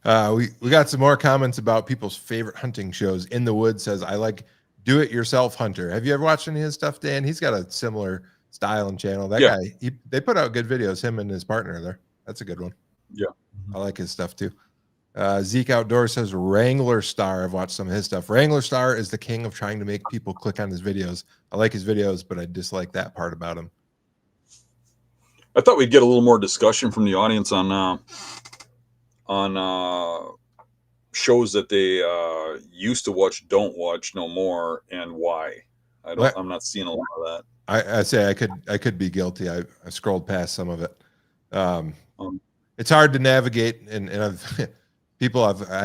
Yeah. We got some more comments about people's favorite hunting shows. In the Woods says, I like Do It Yourself Hunter. Have you ever watched any of his stuff, Dan? He's got a similar style and channel. That guy, they put out good videos, him and his partner there. That's a good one. Yeah. I like his stuff too. Zeke Outdoor says Wrangler Star. I've watched some of his stuff. Wrangler Star is the king of trying to make people click on his videos. I like his videos, but I dislike that part about him. I thought we'd get a little more discussion from the audience on shows that they used to watch, don't watch no more, and why. I'm not seeing a lot of that. I say I could be guilty. I scrolled past some of it. It's hard to navigate, and I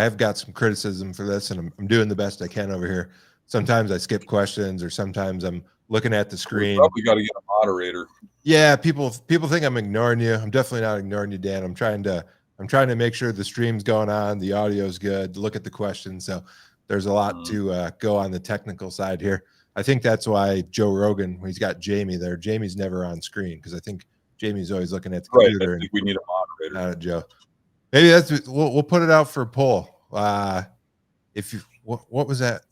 have got some criticism for this, and I'm doing the best I can over here. Sometimes I skip questions, or sometimes I'm looking at the screen. Probably got to get a moderator. Yeah, people think I'm ignoring you. I'm definitely not ignoring you, Dan. I'm trying to make sure the stream's going on, the audio's good, look at the questions. So there's a lot to go on the technical side here. I think that's why Joe Rogan, when he's got Jamie there, Jamie's never on screen because I think Jamie's always looking at the computer. I think we need a moderator. Not Joe. Maybe we'll put it out for a poll. If you what was that?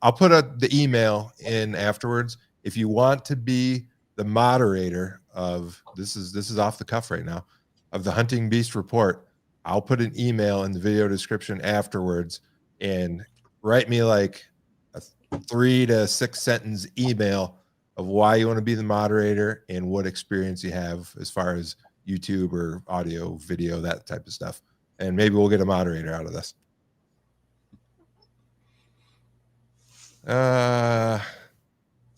I'll put the email in afterwards. If you want to be the moderator of this is off the cuff right now, of the Hunting Beast Report, I'll put an email in the video description afterwards, and write me like a 3 to 6 sentence email of why you want to be the moderator and what experience you have as far as YouTube or audio, video, that type of stuff. And maybe we'll get a moderator out of this.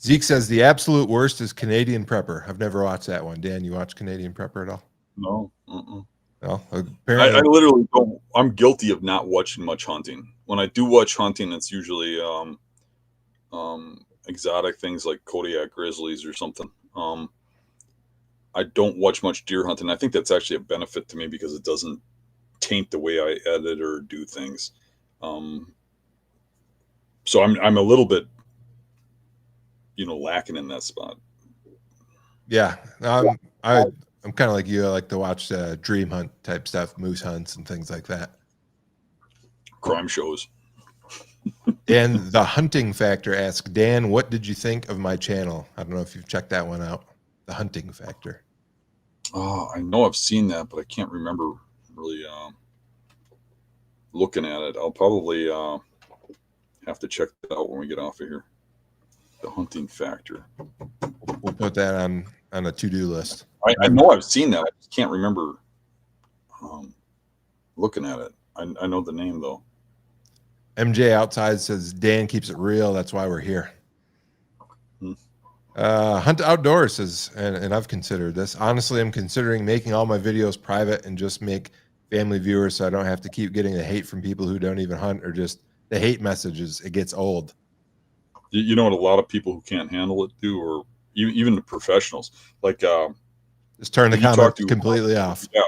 Zeke says the absolute worst is Canadian Prepper. I've never watched that one. Dan, you watch Canadian Prepper at all? No. No. I Apparently, literally don't. I'm guilty of not watching much hunting. When I do watch hunting, it's usually exotic things like Kodiak grizzlies or something. I don't watch much deer hunting. I think that's actually a benefit to me because it doesn't taint the way I edit or do things. So I'm a little bit, lacking in that spot. yeah. I'm kind of like you. I like to watch dream hunt type stuff, moose hunts and things like that. Crime shows. And the hunting factor asks, Dan, what did you think of my channel? I don't know if you've checked that one out. The hunting factor. Oh, I know I've seen that, but I can't remember really looking at it. I'll probably have to check that out when we get off of here. The hunting factor. We'll put that on a to-do list. I know I've seen that. I just can't remember looking at it. I know the name though. MJ outside says Dan keeps it real. That's why we're here. Hunt Outdoors says, and I've considered this. Honestly, I'm considering making all my videos private and just make family viewers so I don't have to keep getting the hate from people who don't even hunt or just the hate messages. It gets old. You know what a lot of people who can't handle it do, or even the professionals, like just turn the comments completely off. Yeah.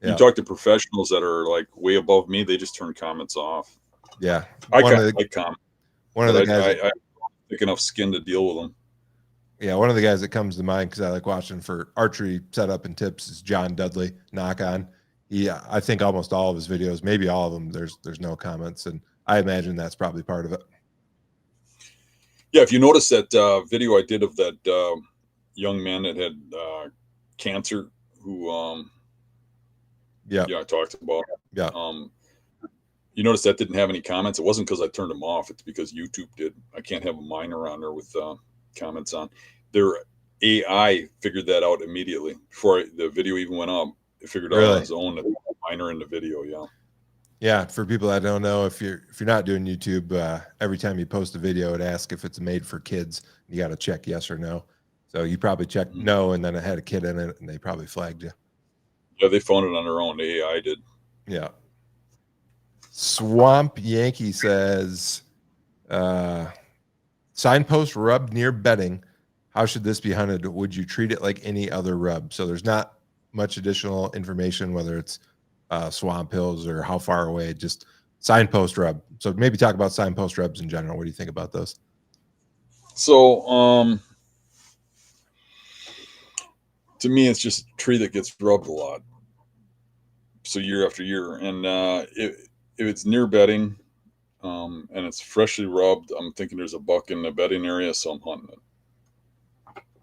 You talk to professionals that are like way above me, they just turn comments off. Yeah. I can't like comments. One of the guys I have thick enough skin to deal with them. Yeah, one of the guys that comes to mind because I like watching for archery setup and tips is John Dudley, Knock On. I think almost all of his videos, maybe all of them, there's no comments, and I imagine that's probably part of it. Yeah, if you notice that video I did of that young man that had cancer, who I talked about. Yeah. You notice that didn't have any comments. It wasn't because I turned them off. It's because YouTube did. I can't have a minor on there with comments on. Their AI figured that out immediately before the video even went up. It figured out on its own that there was a minor in the video. Yeah, for people that don't know, if you're not doing YouTube, every time you post a video, it asks if it's made for kids. You got to check yes or no. So you probably checked no, and then it had a kid in it, and they probably flagged you. Yeah, they found it on their own. The AI did. Yeah. Swamp Yankee says, signpost rubbed near bedding. How should this be hunted? Would you treat it like any other rub? So there's not much additional information, whether it's swamp hills or how far away, just signpost rub. So maybe talk about signpost rubs in general. What do you think about those? So to me, it's just a tree that gets rubbed a lot. So year after year. And if it's near bedding and it's freshly rubbed, I'm thinking there's a buck in the bedding area, so I'm hunting it.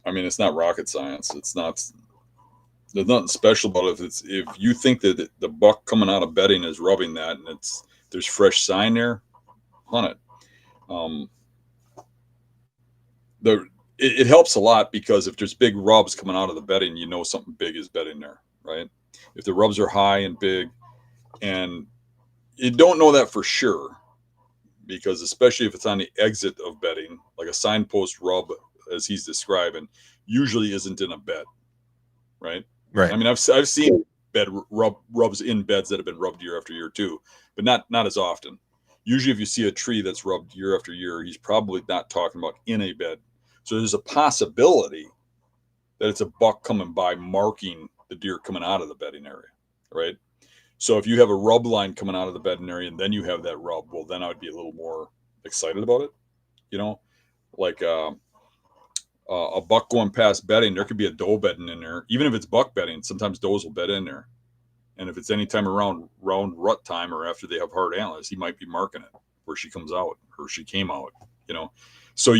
I mean, it's not rocket science. There's nothing special about it. If you think that the buck coming out of bedding is rubbing that and there's fresh sign there, hunt it. It helps a lot because if there's big rubs coming out of the bedding, you know something big is bedding there, right? If the rubs are high and big, and you don't know that for sure, because especially if it's on the exit of bedding, like a signpost rub, as he's describing, usually isn't in a bed, right? Right. I mean, I've seen rubs in beds that have been rubbed year after year too, but not as often. Usually, if you see a tree that's rubbed year after year, he's probably not talking about in a bed. So there's a possibility that it's a buck coming by marking the deer coming out of the bedding area, right? So if you have a rub line coming out of the bedding area and then you have that rub, well, then I would be a little more excited about it. Like a buck going past bedding, there could be a doe bedding in there. Even if it's buck bedding, sometimes does will bed in there. And if it's any time around rut time or after they have hard antlers, he might be marking it where she comes out or she came out, So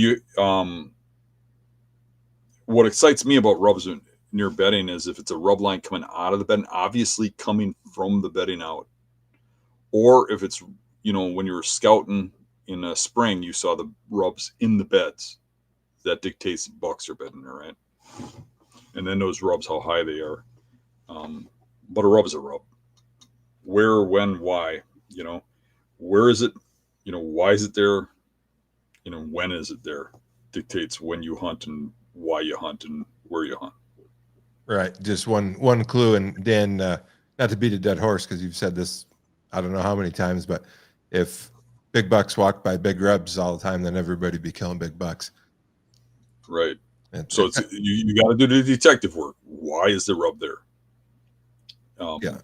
what excites me about rubs near bedding is if it's a rub line coming out of the bedding, obviously coming from the bedding out, or if it's, when you're scouting in spring, you saw the rubs in the beds. That dictates bucks are bedding there, right? And then those rubs, how high they are. But a rub is a rub. Where, when, why? Where is it? Why is it there? When is it there? Dictates when you hunt and why you hunt and where you hunt. Right. Just one clue. And Dan, not to beat a dead horse, because you've said this, I don't know how many times, but if big bucks walk by big rubs all the time, then everybody be killing big bucks. Right. So you got to do the detective work. Why is the rub there? Yeah.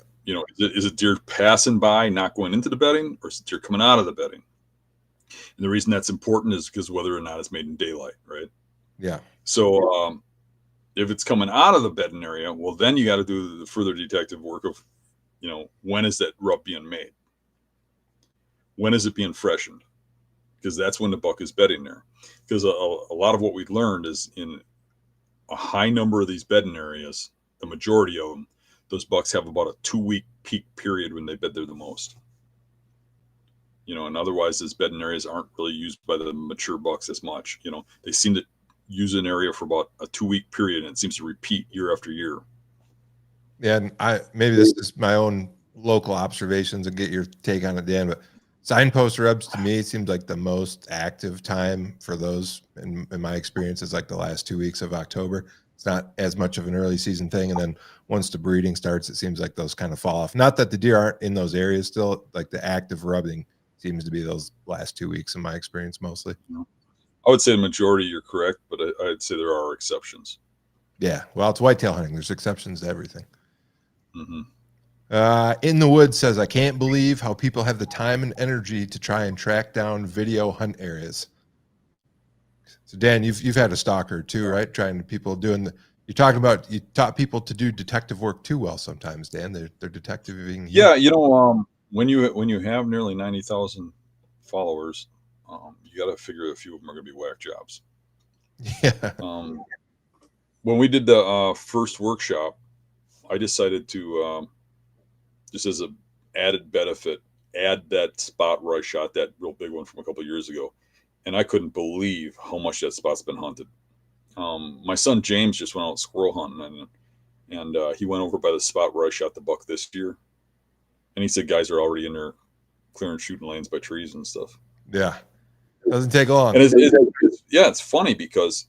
Is it deer passing by, not going into the bedding, or is it deer coming out of the bedding? And the reason that's important is because whether or not it's made in daylight, right? Yeah. So if it's coming out of the bedding area, well, then you got to do the further detective work of, when is that rub being made? When is it being freshened? Because that's when the buck is bedding there. Because a lot of what we've learned is in a high number of these bedding areas, the majority of them, those bucks have about a 2-week peak period when they bed there the most. And otherwise those bedding areas aren't really used by the mature bucks as much. They seem to use an area for about a 2-week period, and it seems to repeat year after year. Yeah, and maybe this is my own local observations and get your take on it, Dan, but signpost rubs to me seems like the most active time for those in my experience is like the last 2 weeks of October. It's not as much of an early season thing. And then once the breeding starts, it seems like those kind of fall off. Not that the deer aren't in those areas still, like the active rubbing seems to be those last 2 weeks in my experience mostly. I would say the majority, you're correct, but I'd say there are exceptions. Yeah. Well, it's whitetail hunting. There's exceptions to everything. Mm-hmm. In the Woods says, I can't believe how people have the time and energy to try and track down video hunt areas. So Dan, you've had a stalker too, right? You taught people to do detective work too well sometimes, Dan. They're detectiving. Yeah, when you have nearly 90,000 followers, you got to figure a few of them are going to be whack jobs. Yeah. When we did the first workshop, I decided to just as a added benefit, add that spot where I shot that real big one from a couple of years ago. And I couldn't believe how much that spot's been hunted. My son James just went out squirrel hunting, and he went over by the spot where I shot the buck this year. And he said guys are already in there clearing shooting lanes by trees and stuff. Yeah. Doesn't take long. And it's funny because,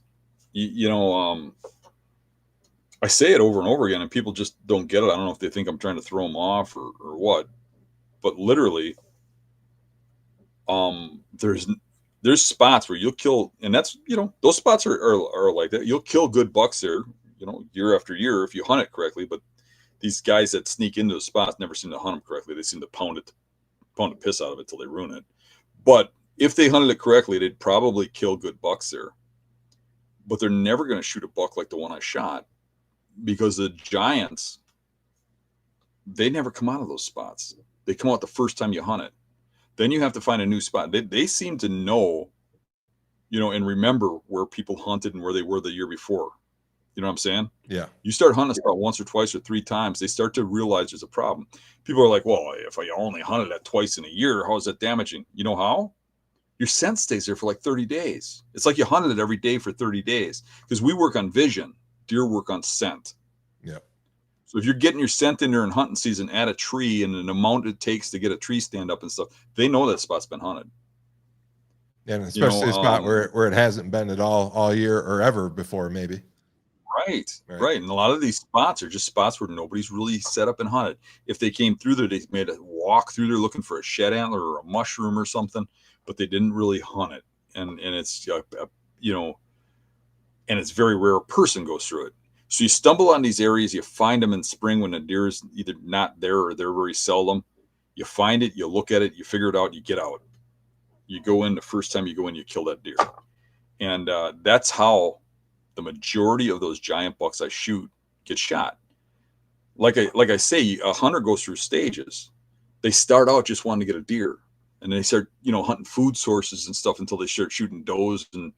I say it over and over again, and people just don't get it. I don't know if they think I'm trying to throw them off or what, but literally, there's spots where you'll kill, and that's those spots are like that. You'll kill good bucks there, year after year if you hunt it correctly. But these guys that sneak into the spots never seem to hunt them correctly. They seem to pound the piss out of it till they ruin it. But if they hunted it correctly, they'd probably kill good bucks there. But they're never going to shoot a buck like the one I shot. Because the giants, they never come out of those spots. They come out the first time you hunt it. Then you have to find a new spot. They seem to know, and remember where people hunted and where they were the year before. You know what I'm saying? Yeah. You start hunting a spot once or twice or 3 times, they start to realize there's a problem. People are like, well, if I only hunted that twice in a year, how is that damaging? You know how? Your scent stays there for like 30 days. It's like you hunted it every day for 30 days. Because we work on vision. Deer work on scent. Yeah. So if you're getting your scent in there in hunting season at a tree and an amount it takes to get a tree stand up and stuff, they know that spot's been hunted. And especially a spot where it hasn't been at all year or ever before, maybe. Right. And a lot of these spots are just spots where nobody's really set up and hunted. If they came through there, they made a walk through there looking for a shed antler or a mushroom or something, but they didn't really hunt it. And it's and it's very rare a person goes through it. So you stumble on these areas, you find them in spring when the deer is either not there or they're very seldom. You find it, you look at it, you figure it out, you get out. You go in the first time you go in, you kill that deer. And that's how the majority of those giant bucks I shoot get shot. Like I say, a hunter goes through stages. They start out just wanting to get a deer. And they start, hunting food sources and stuff until they start shooting does and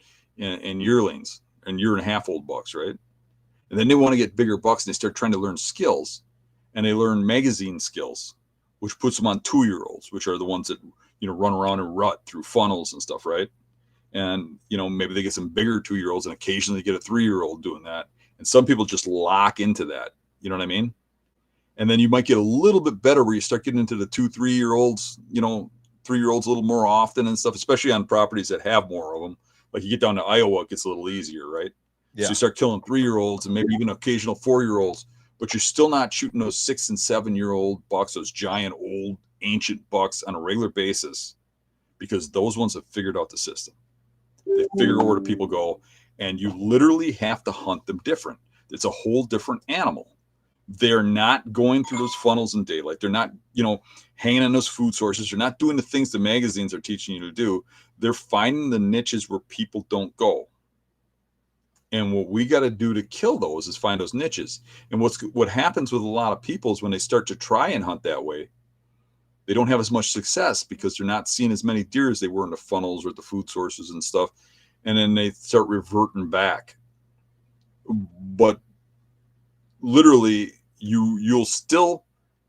yearlings. And year and a half old bucks, right? And then they want to get bigger bucks and they start trying to learn skills. And they learn magazine skills, which puts them on 2-year-olds, which are the ones that, run around and rut through funnels and stuff, right? And, maybe they get some bigger 2-year-olds, and occasionally get a 3-year-old doing that. And some people just lock into that. You know what I mean? And then you might get a little bit better where you start getting into the 2-3-year-olds, 3-year-olds a little more often and stuff, especially on properties that have more of them. Like you get down to Iowa, it gets a little easier, right? Yeah. So you start killing 3-year-olds and maybe even occasional 4-year-olds, but you're still not shooting those 6 and 7-year-old bucks, those giant old ancient bucks on a regular basis, because those ones have figured out the system. They figure out where the people go, and you literally have to hunt them different. It's a whole different animal. They're not going through those funnels in daylight. They're not, hanging on those food sources. They're not doing the things the magazines are teaching you to do. They're finding the niches where people don't go. And what we got to do to kill those is find those niches. And what happens with a lot of people is when they start to try and hunt that way, they don't have as much success because they're not seeing as many deer as they were in the funnels or at the food sources and stuff. And then they start reverting back. But literally, you'll still,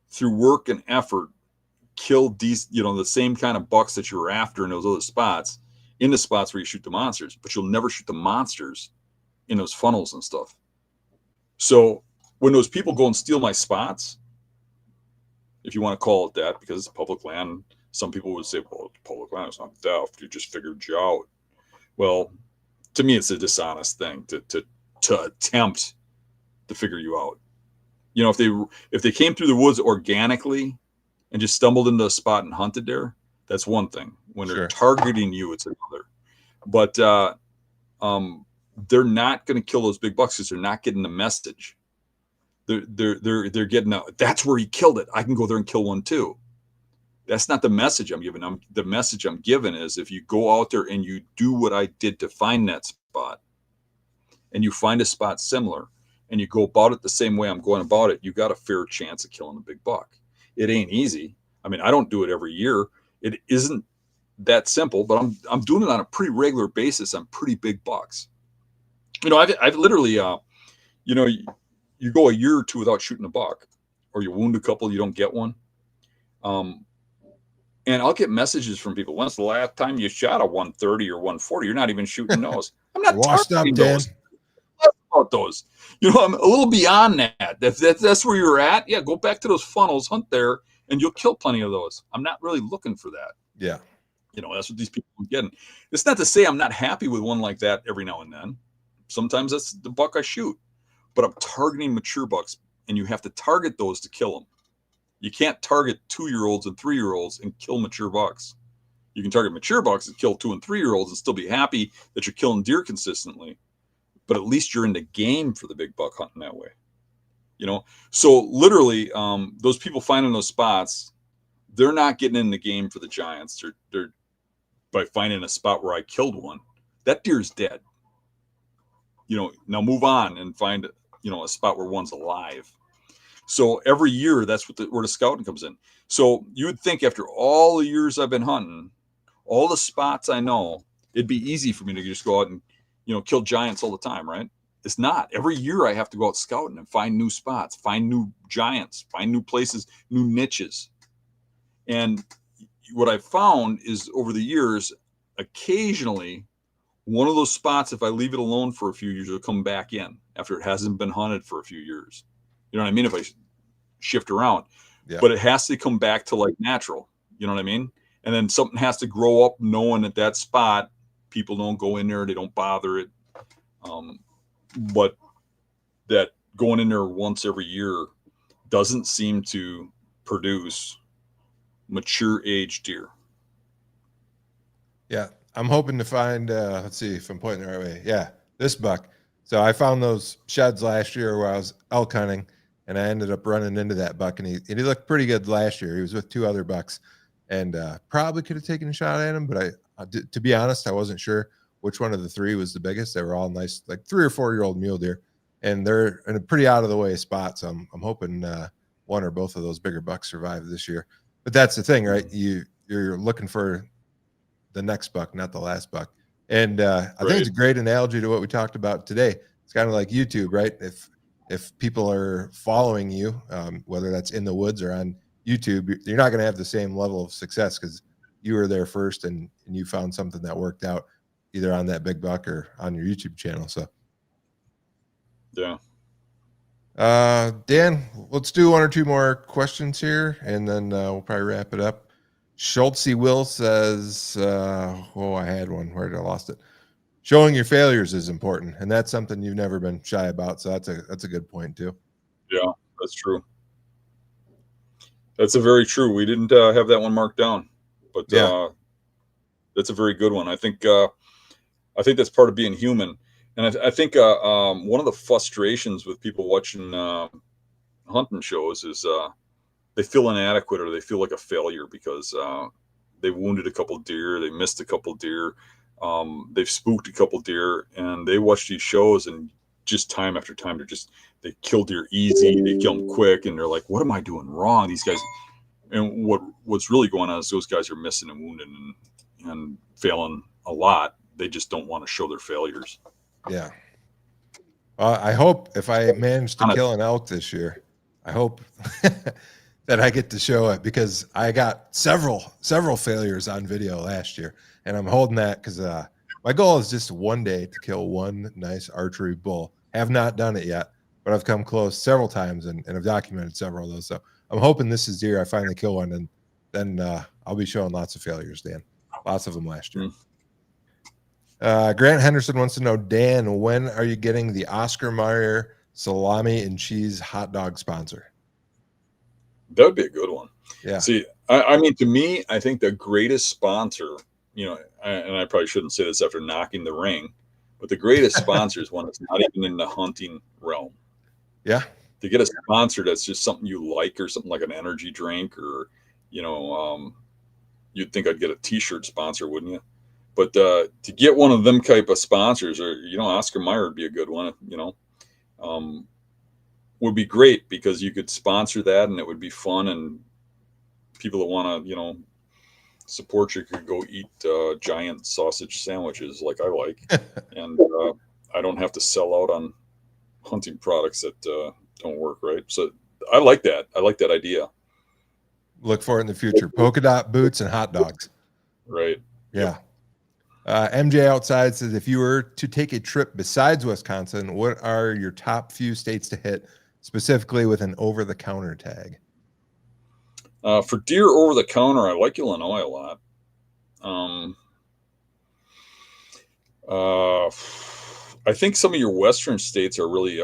through work and effort, kill these, the same kind of bucks that you were after in those other spots, in the spots where you shoot the monsters. But you'll never shoot the monsters in those funnels and stuff. So when those people go and steal my spots, if you want to call it that, because it's public land, some people would say, well, public land is not theft. You just figured you out. Well, to me, it's a dishonest thing to attempt to figure you out. If they came through the woods organically and just stumbled into a spot and hunted there, that's one thing. When they're targeting you, it's another. But they're not going to kill those big bucks because they're not getting the message. They're getting out. That's where he killed it. I can go there and kill one too. That's not the message I'm giving. The message I'm giving is if you go out there and you do what I did to find that spot, and you find a spot similar, and you go about it the same way I'm going about it, you got a fair chance of killing a big buck. It ain't easy. I mean, I don't do it every year. It isn't that simple, but I'm doing it on a pretty regular basis on pretty big bucks. I've literally, you go a year or two without shooting a buck, or you wound a couple, you don't get one. And I'll get messages from people. When's the last time you shot a 130 or 140? You're not even shooting those. I'm not targeting those. About those. I'm a little beyond that. That's where you're at. Yeah, go back to those funnels, hunt there, and you'll kill plenty of those. I'm not really looking for that. Yeah. That's what these people are getting. It's not to say I'm not happy with one like that every now and then. Sometimes that's the buck I shoot. But I'm targeting mature bucks, and you have to target those to kill them. You can't target 2-year-olds and 3-year-olds and kill mature bucks. You can target mature bucks and kill 2- and 3-year-olds and still be happy that you're killing deer consistently. But at least you're in the game for the big buck hunting that way. So literally, those people finding those spots, they're not getting in the game for the giants. They're by finding a spot where I killed one. That deer's dead. Now move on and find a spot where one's alive. So every year, that's where the scouting comes in. So you would think after all the years I've been hunting, all the spots I know, it'd be easy for me to just go out and kill giants all the time, right? It's not. Every year I have to go out scouting and find new spots, find new giants, find new places, new niches. And what I found is over the years, occasionally one of those spots, if I leave it alone for a few years, will come back in after it hasn't been hunted for a few years. You know what I mean? If I shift around, but it has to come back to like natural, you know what I mean? And then something has to grow up knowing that spot, people don't go in there, they don't bother it. But that going in there once every year doesn't seem to produce mature age deer. Yeah. I'm hoping to find, let's see if I'm pointing the right way. Yeah. This buck. So I found those sheds last year where I was elk hunting, and I ended up running into that buck, and he looked pretty good last year. He was with 2 other bucks, and probably could have taken a shot at him, but to be honest, I wasn't sure which one of the 3 was the biggest. They were all nice, like 3 or 4-year-old mule deer, and they're in a pretty out of the way spot. So I'm hoping one or both of those bigger bucks survive this year. But that's the thing, right? You're looking for the next buck, not the last buck. And I think it's a great analogy to what we talked about today. It's kind of like YouTube, right? If people are following you, whether that's in the woods or on YouTube, you're not going to have the same level of success because you were there first and you found something that worked out either on that big buck or on your YouTube channel. So Yeah. Dan, let's do one or two more questions here, and then we'll probably wrap it up. Schultzy Will says, I had one. Where did I lost it? Showing your failures is important, and that's something you've never been shy about. So that's a good point too. Yeah, that's true. That's a very true. We didn't have that one marked down, but that's a very good one. I think that's part of being human. And I think one of the frustrations with people watching hunting shows is they feel inadequate or they feel like a failure because they wounded a couple deer, they missed a couple deer, they've spooked a couple deer, and they watch these shows and just time after time they kill deer easy, they kill them quick, and they're like, "What am I doing wrong?" These guys, and what's really going on is those guys are missing and wounding and failing a lot. They just don't want to show their failures. Yeah. I hope if I manage to kill an elk this year, I hope that I get to show it, because I got several failures on video last year, and I'm holding that because my goal is just one day to kill one nice archery bull. Have not done it yet, but I've come close several times and I've documented several of those. So I'm hoping this is the year I finally kill one, and then I'll be showing lots of failures, Dan. Lots of them last year. Grant Henderson wants to know, Dan, when are you getting the Oscar Mayer salami and cheese hot dog sponsor? That would be a good one. Yeah. See, I mean, to me, I think the greatest sponsor, and I probably shouldn't say this after knocking the ring, but the greatest sponsor is one that's not even in the hunting realm. Yeah. To get a sponsor that's just something you like, or something like an energy drink, or, you'd think I'd get a t-shirt sponsor, wouldn't you? But to get one of them type of sponsors, or, Oscar Mayer would be a good one, would be great, because you could sponsor that and it would be fun, and people that want to, support you could go eat giant sausage sandwiches like I like. And I don't have to sell out on hunting products that don't work, right? So I like that. I like that idea. Look for it in the future. Polka dot boots and hot dogs. Right. Yeah. MJ Outside says, if you were to take a trip besides Wisconsin, what are your top few states to hit, specifically with an over-the-counter tag? For deer over the counter, I like Illinois a lot. I think some of your western states are really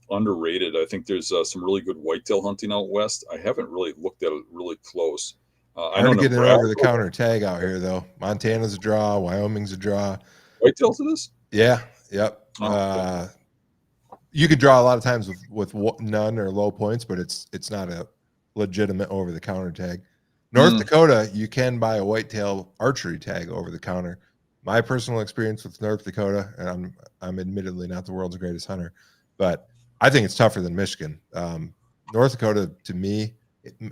underrated. I think there's some really good whitetail hunting out west. I haven't really looked at it really close. I know to get an over-the-counter tag out here, though. Montana's a draw. Wyoming's a draw. Whitetails it is? Yeah. Yep. Okay. You could draw a lot of times with none or low points, but it's not a legitimate over-the-counter tag. North Dakota, you can buy a whitetail archery tag over the counter. My personal experience with North Dakota, and I'm admittedly not the world's greatest hunter, but I think it's tougher than Michigan. North Dakota, to me,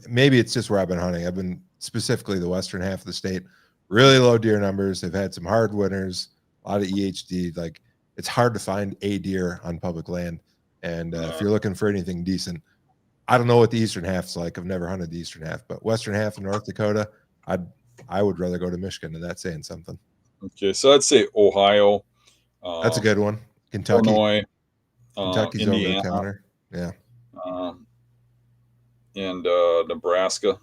maybe it's just where I've been hunting. I've been specifically the western half of the state, really low deer numbers. They've had some hard winters, a lot of EHD. Like, it's hard to find a deer on public land. And if you're looking for anything decent, I don't know what the eastern half's like. I've never hunted the eastern half, but western half of North Dakota, I would rather go to Michigan, and that's saying something. Okay, so I'd say Ohio. That's a good one. Kentucky. Illinois. Kentucky's Indiana, over the counter. Yeah. And Nebraska.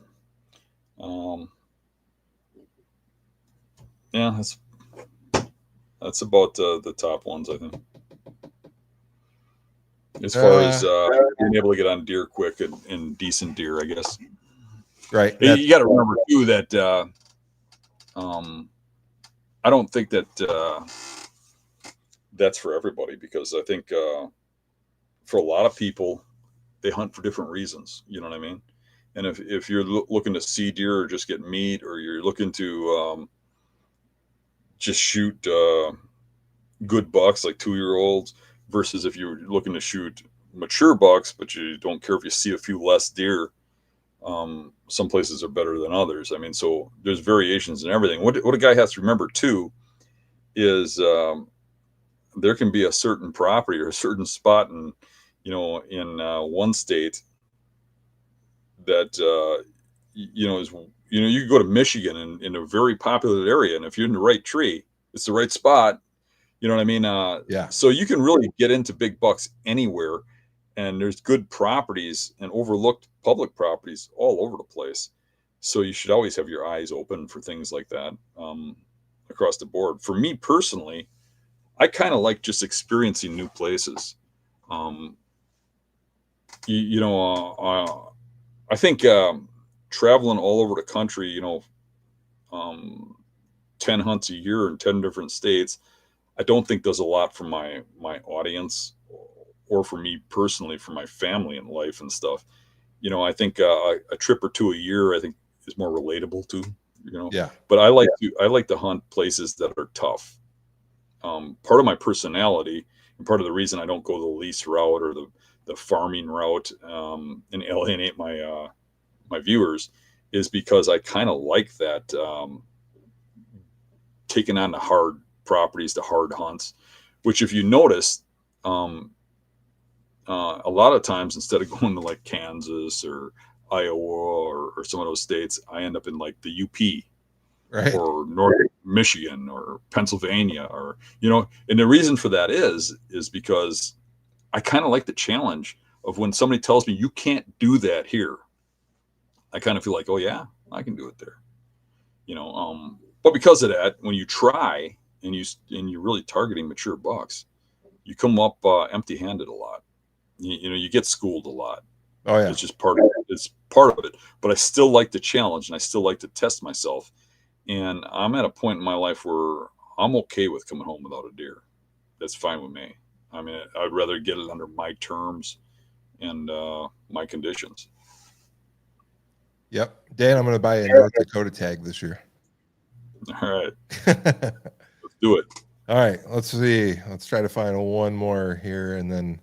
Yeah, that's about the top ones, I think. As far as being able to get on deer quick and decent deer, I guess. Right. You got to remember too that I don't think that that's for everybody, because I think for a lot of people, they hunt for different reasons. You know what I mean? And if you're looking to see deer or just get meat, or you're looking to just shoot good bucks like 2-year-olds, versus if you're looking to shoot mature bucks, but you don't care if you see a few less deer, some places are better than others. I mean, so there's variations in everything. What a guy has to remember too is there can be a certain property or a certain spot in one state that is you could go to Michigan in a very popular area, and if you're in the right tree, it's the right spot. You know what I mean? Yeah. So you can really get into big bucks anywhere, and there's good properties and overlooked public properties all over the place. So you should always have your eyes open for things like that, across the board. For me personally, I kind of like just experiencing new places. Um, I think traveling all over the country, 10 hunts a year in 10 different states, I don't think does a lot for my audience, or for me personally, for my family and life and stuff. I think a trip or two a year, I think, is more relatable to, Yeah. But I like to hunt places that are tough. Part of my personality, and part of the reason I don't go the lease route or the farming route, and alienate my viewers, is because I kind of like that, taking on the hard properties, the hard hunts, which, if you notice, a lot of times, instead of going to like Kansas or Iowa or some of those states, I end up in like the UP, Right. or North Michigan or Pennsylvania, or, and the reason for that is because I kind of like the challenge of when somebody tells me you can't do that here. I kind of feel like, oh yeah, I can do it there, but because of that, when you try and you're really targeting mature bucks, you come up empty handed a lot. You get schooled a lot. Oh yeah. It's just part of it. It's part of it. But I still like the challenge, and I still like to test myself. And I'm at a point in my life where I'm okay with coming home without a deer. That's fine with me. I mean, I'd rather get it under my terms and my conditions. Yep. Dan, I'm going to buy a North Dakota tag this year. All right. Let's do it. All right. Let's see. Let's try to find one more here, and then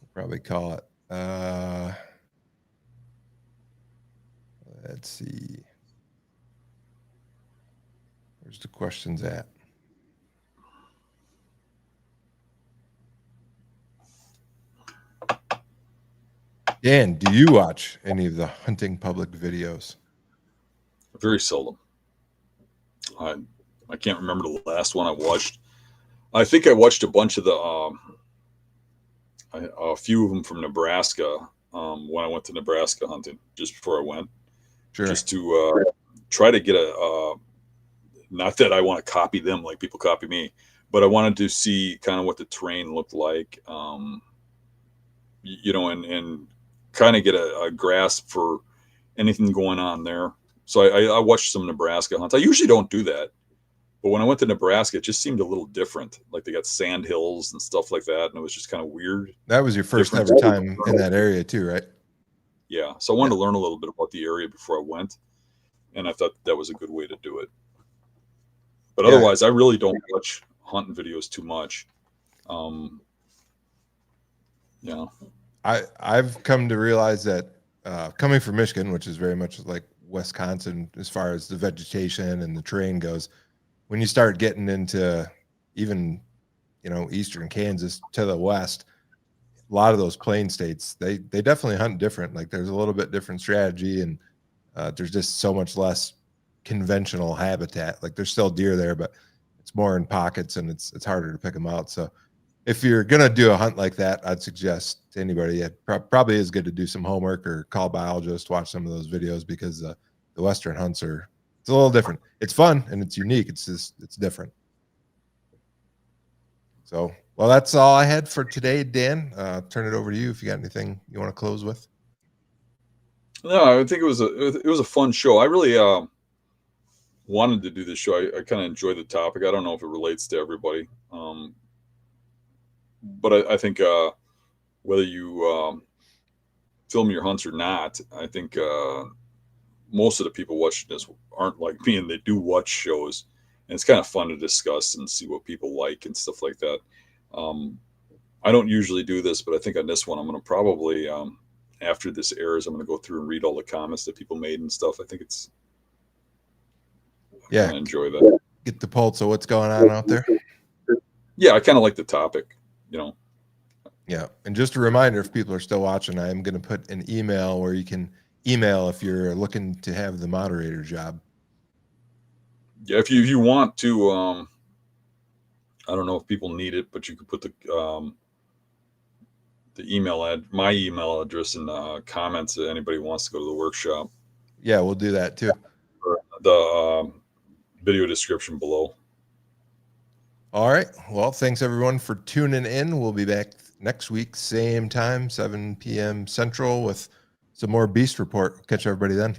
we'll probably call it. Let's see. Where's the questions at? Dan, do you watch any of the hunting public videos? Very seldom. I can't remember the last one I watched. I think I watched a bunch of a few of them from Nebraska, when I went to Nebraska hunting, just before I went. Sure. Just to try to get not that I want to copy them like people copy me, but I wanted to see kind of what the terrain looked like, and kind of get a grasp for anything going on there. So I watched some Nebraska hunts. I usually don't do that, but when I went to Nebraska, it just seemed a little different. Like they got sand hills and stuff like that, and it was just kind of weird. That was your first ever time in that area too, right? Yeah. So I wanted to learn a little bit about the area before I went, and I thought that was a good way to do it. But otherwise, I really don't watch hunting videos too much. I've come to realize that, coming from Michigan, which is very much like Wisconsin as far as the vegetation and the terrain goes, when you start getting into even, eastern Kansas to the west, a lot of those plain states, they definitely hunt different. Like there's a little bit different strategy, and there's just so much less conventional habitat. Like there's still deer there, but it's more in pockets, and it's harder to pick them out. So if you're gonna do a hunt like that, I'd suggest to anybody, it probably is good to do some homework or call a biologist, watch some of those videos, because the western hunts it's a little different. It's fun and it's unique. It's different. So, well, that's all I had for today, Dan. Turn it over to you if you got anything you want to close with. No, I think it was a fun show. I really wanted to do this show. I kind of enjoy the topic. I don't know if it relates to everybody, but I think whether you film your hunts or not, I think most of the people watching this aren't like me, and they do watch shows, and it's kind of fun to discuss and see what people like and stuff like that. I don't usually do this, but I think on this one, I'm going to probably, after this airs, I'm going to go through and read all the comments that people made and stuff. I think I enjoy that. Get the pulse of what's going on out there. Yeah, I kind of like the topic, Yeah, and just a reminder, if people are still watching, I am going to put an email where you can email if you're looking to have the moderator job. Yeah, if you want to, I don't know if people need it, but you could put the my email address in the comments if anybody wants to go to the workshop. Yeah, we'll do that too. Or the video description below. All right. Well, thanks everyone for tuning in. We'll be back next week, same time, 7 p.m. Central, with some more Beast Report. Catch everybody then.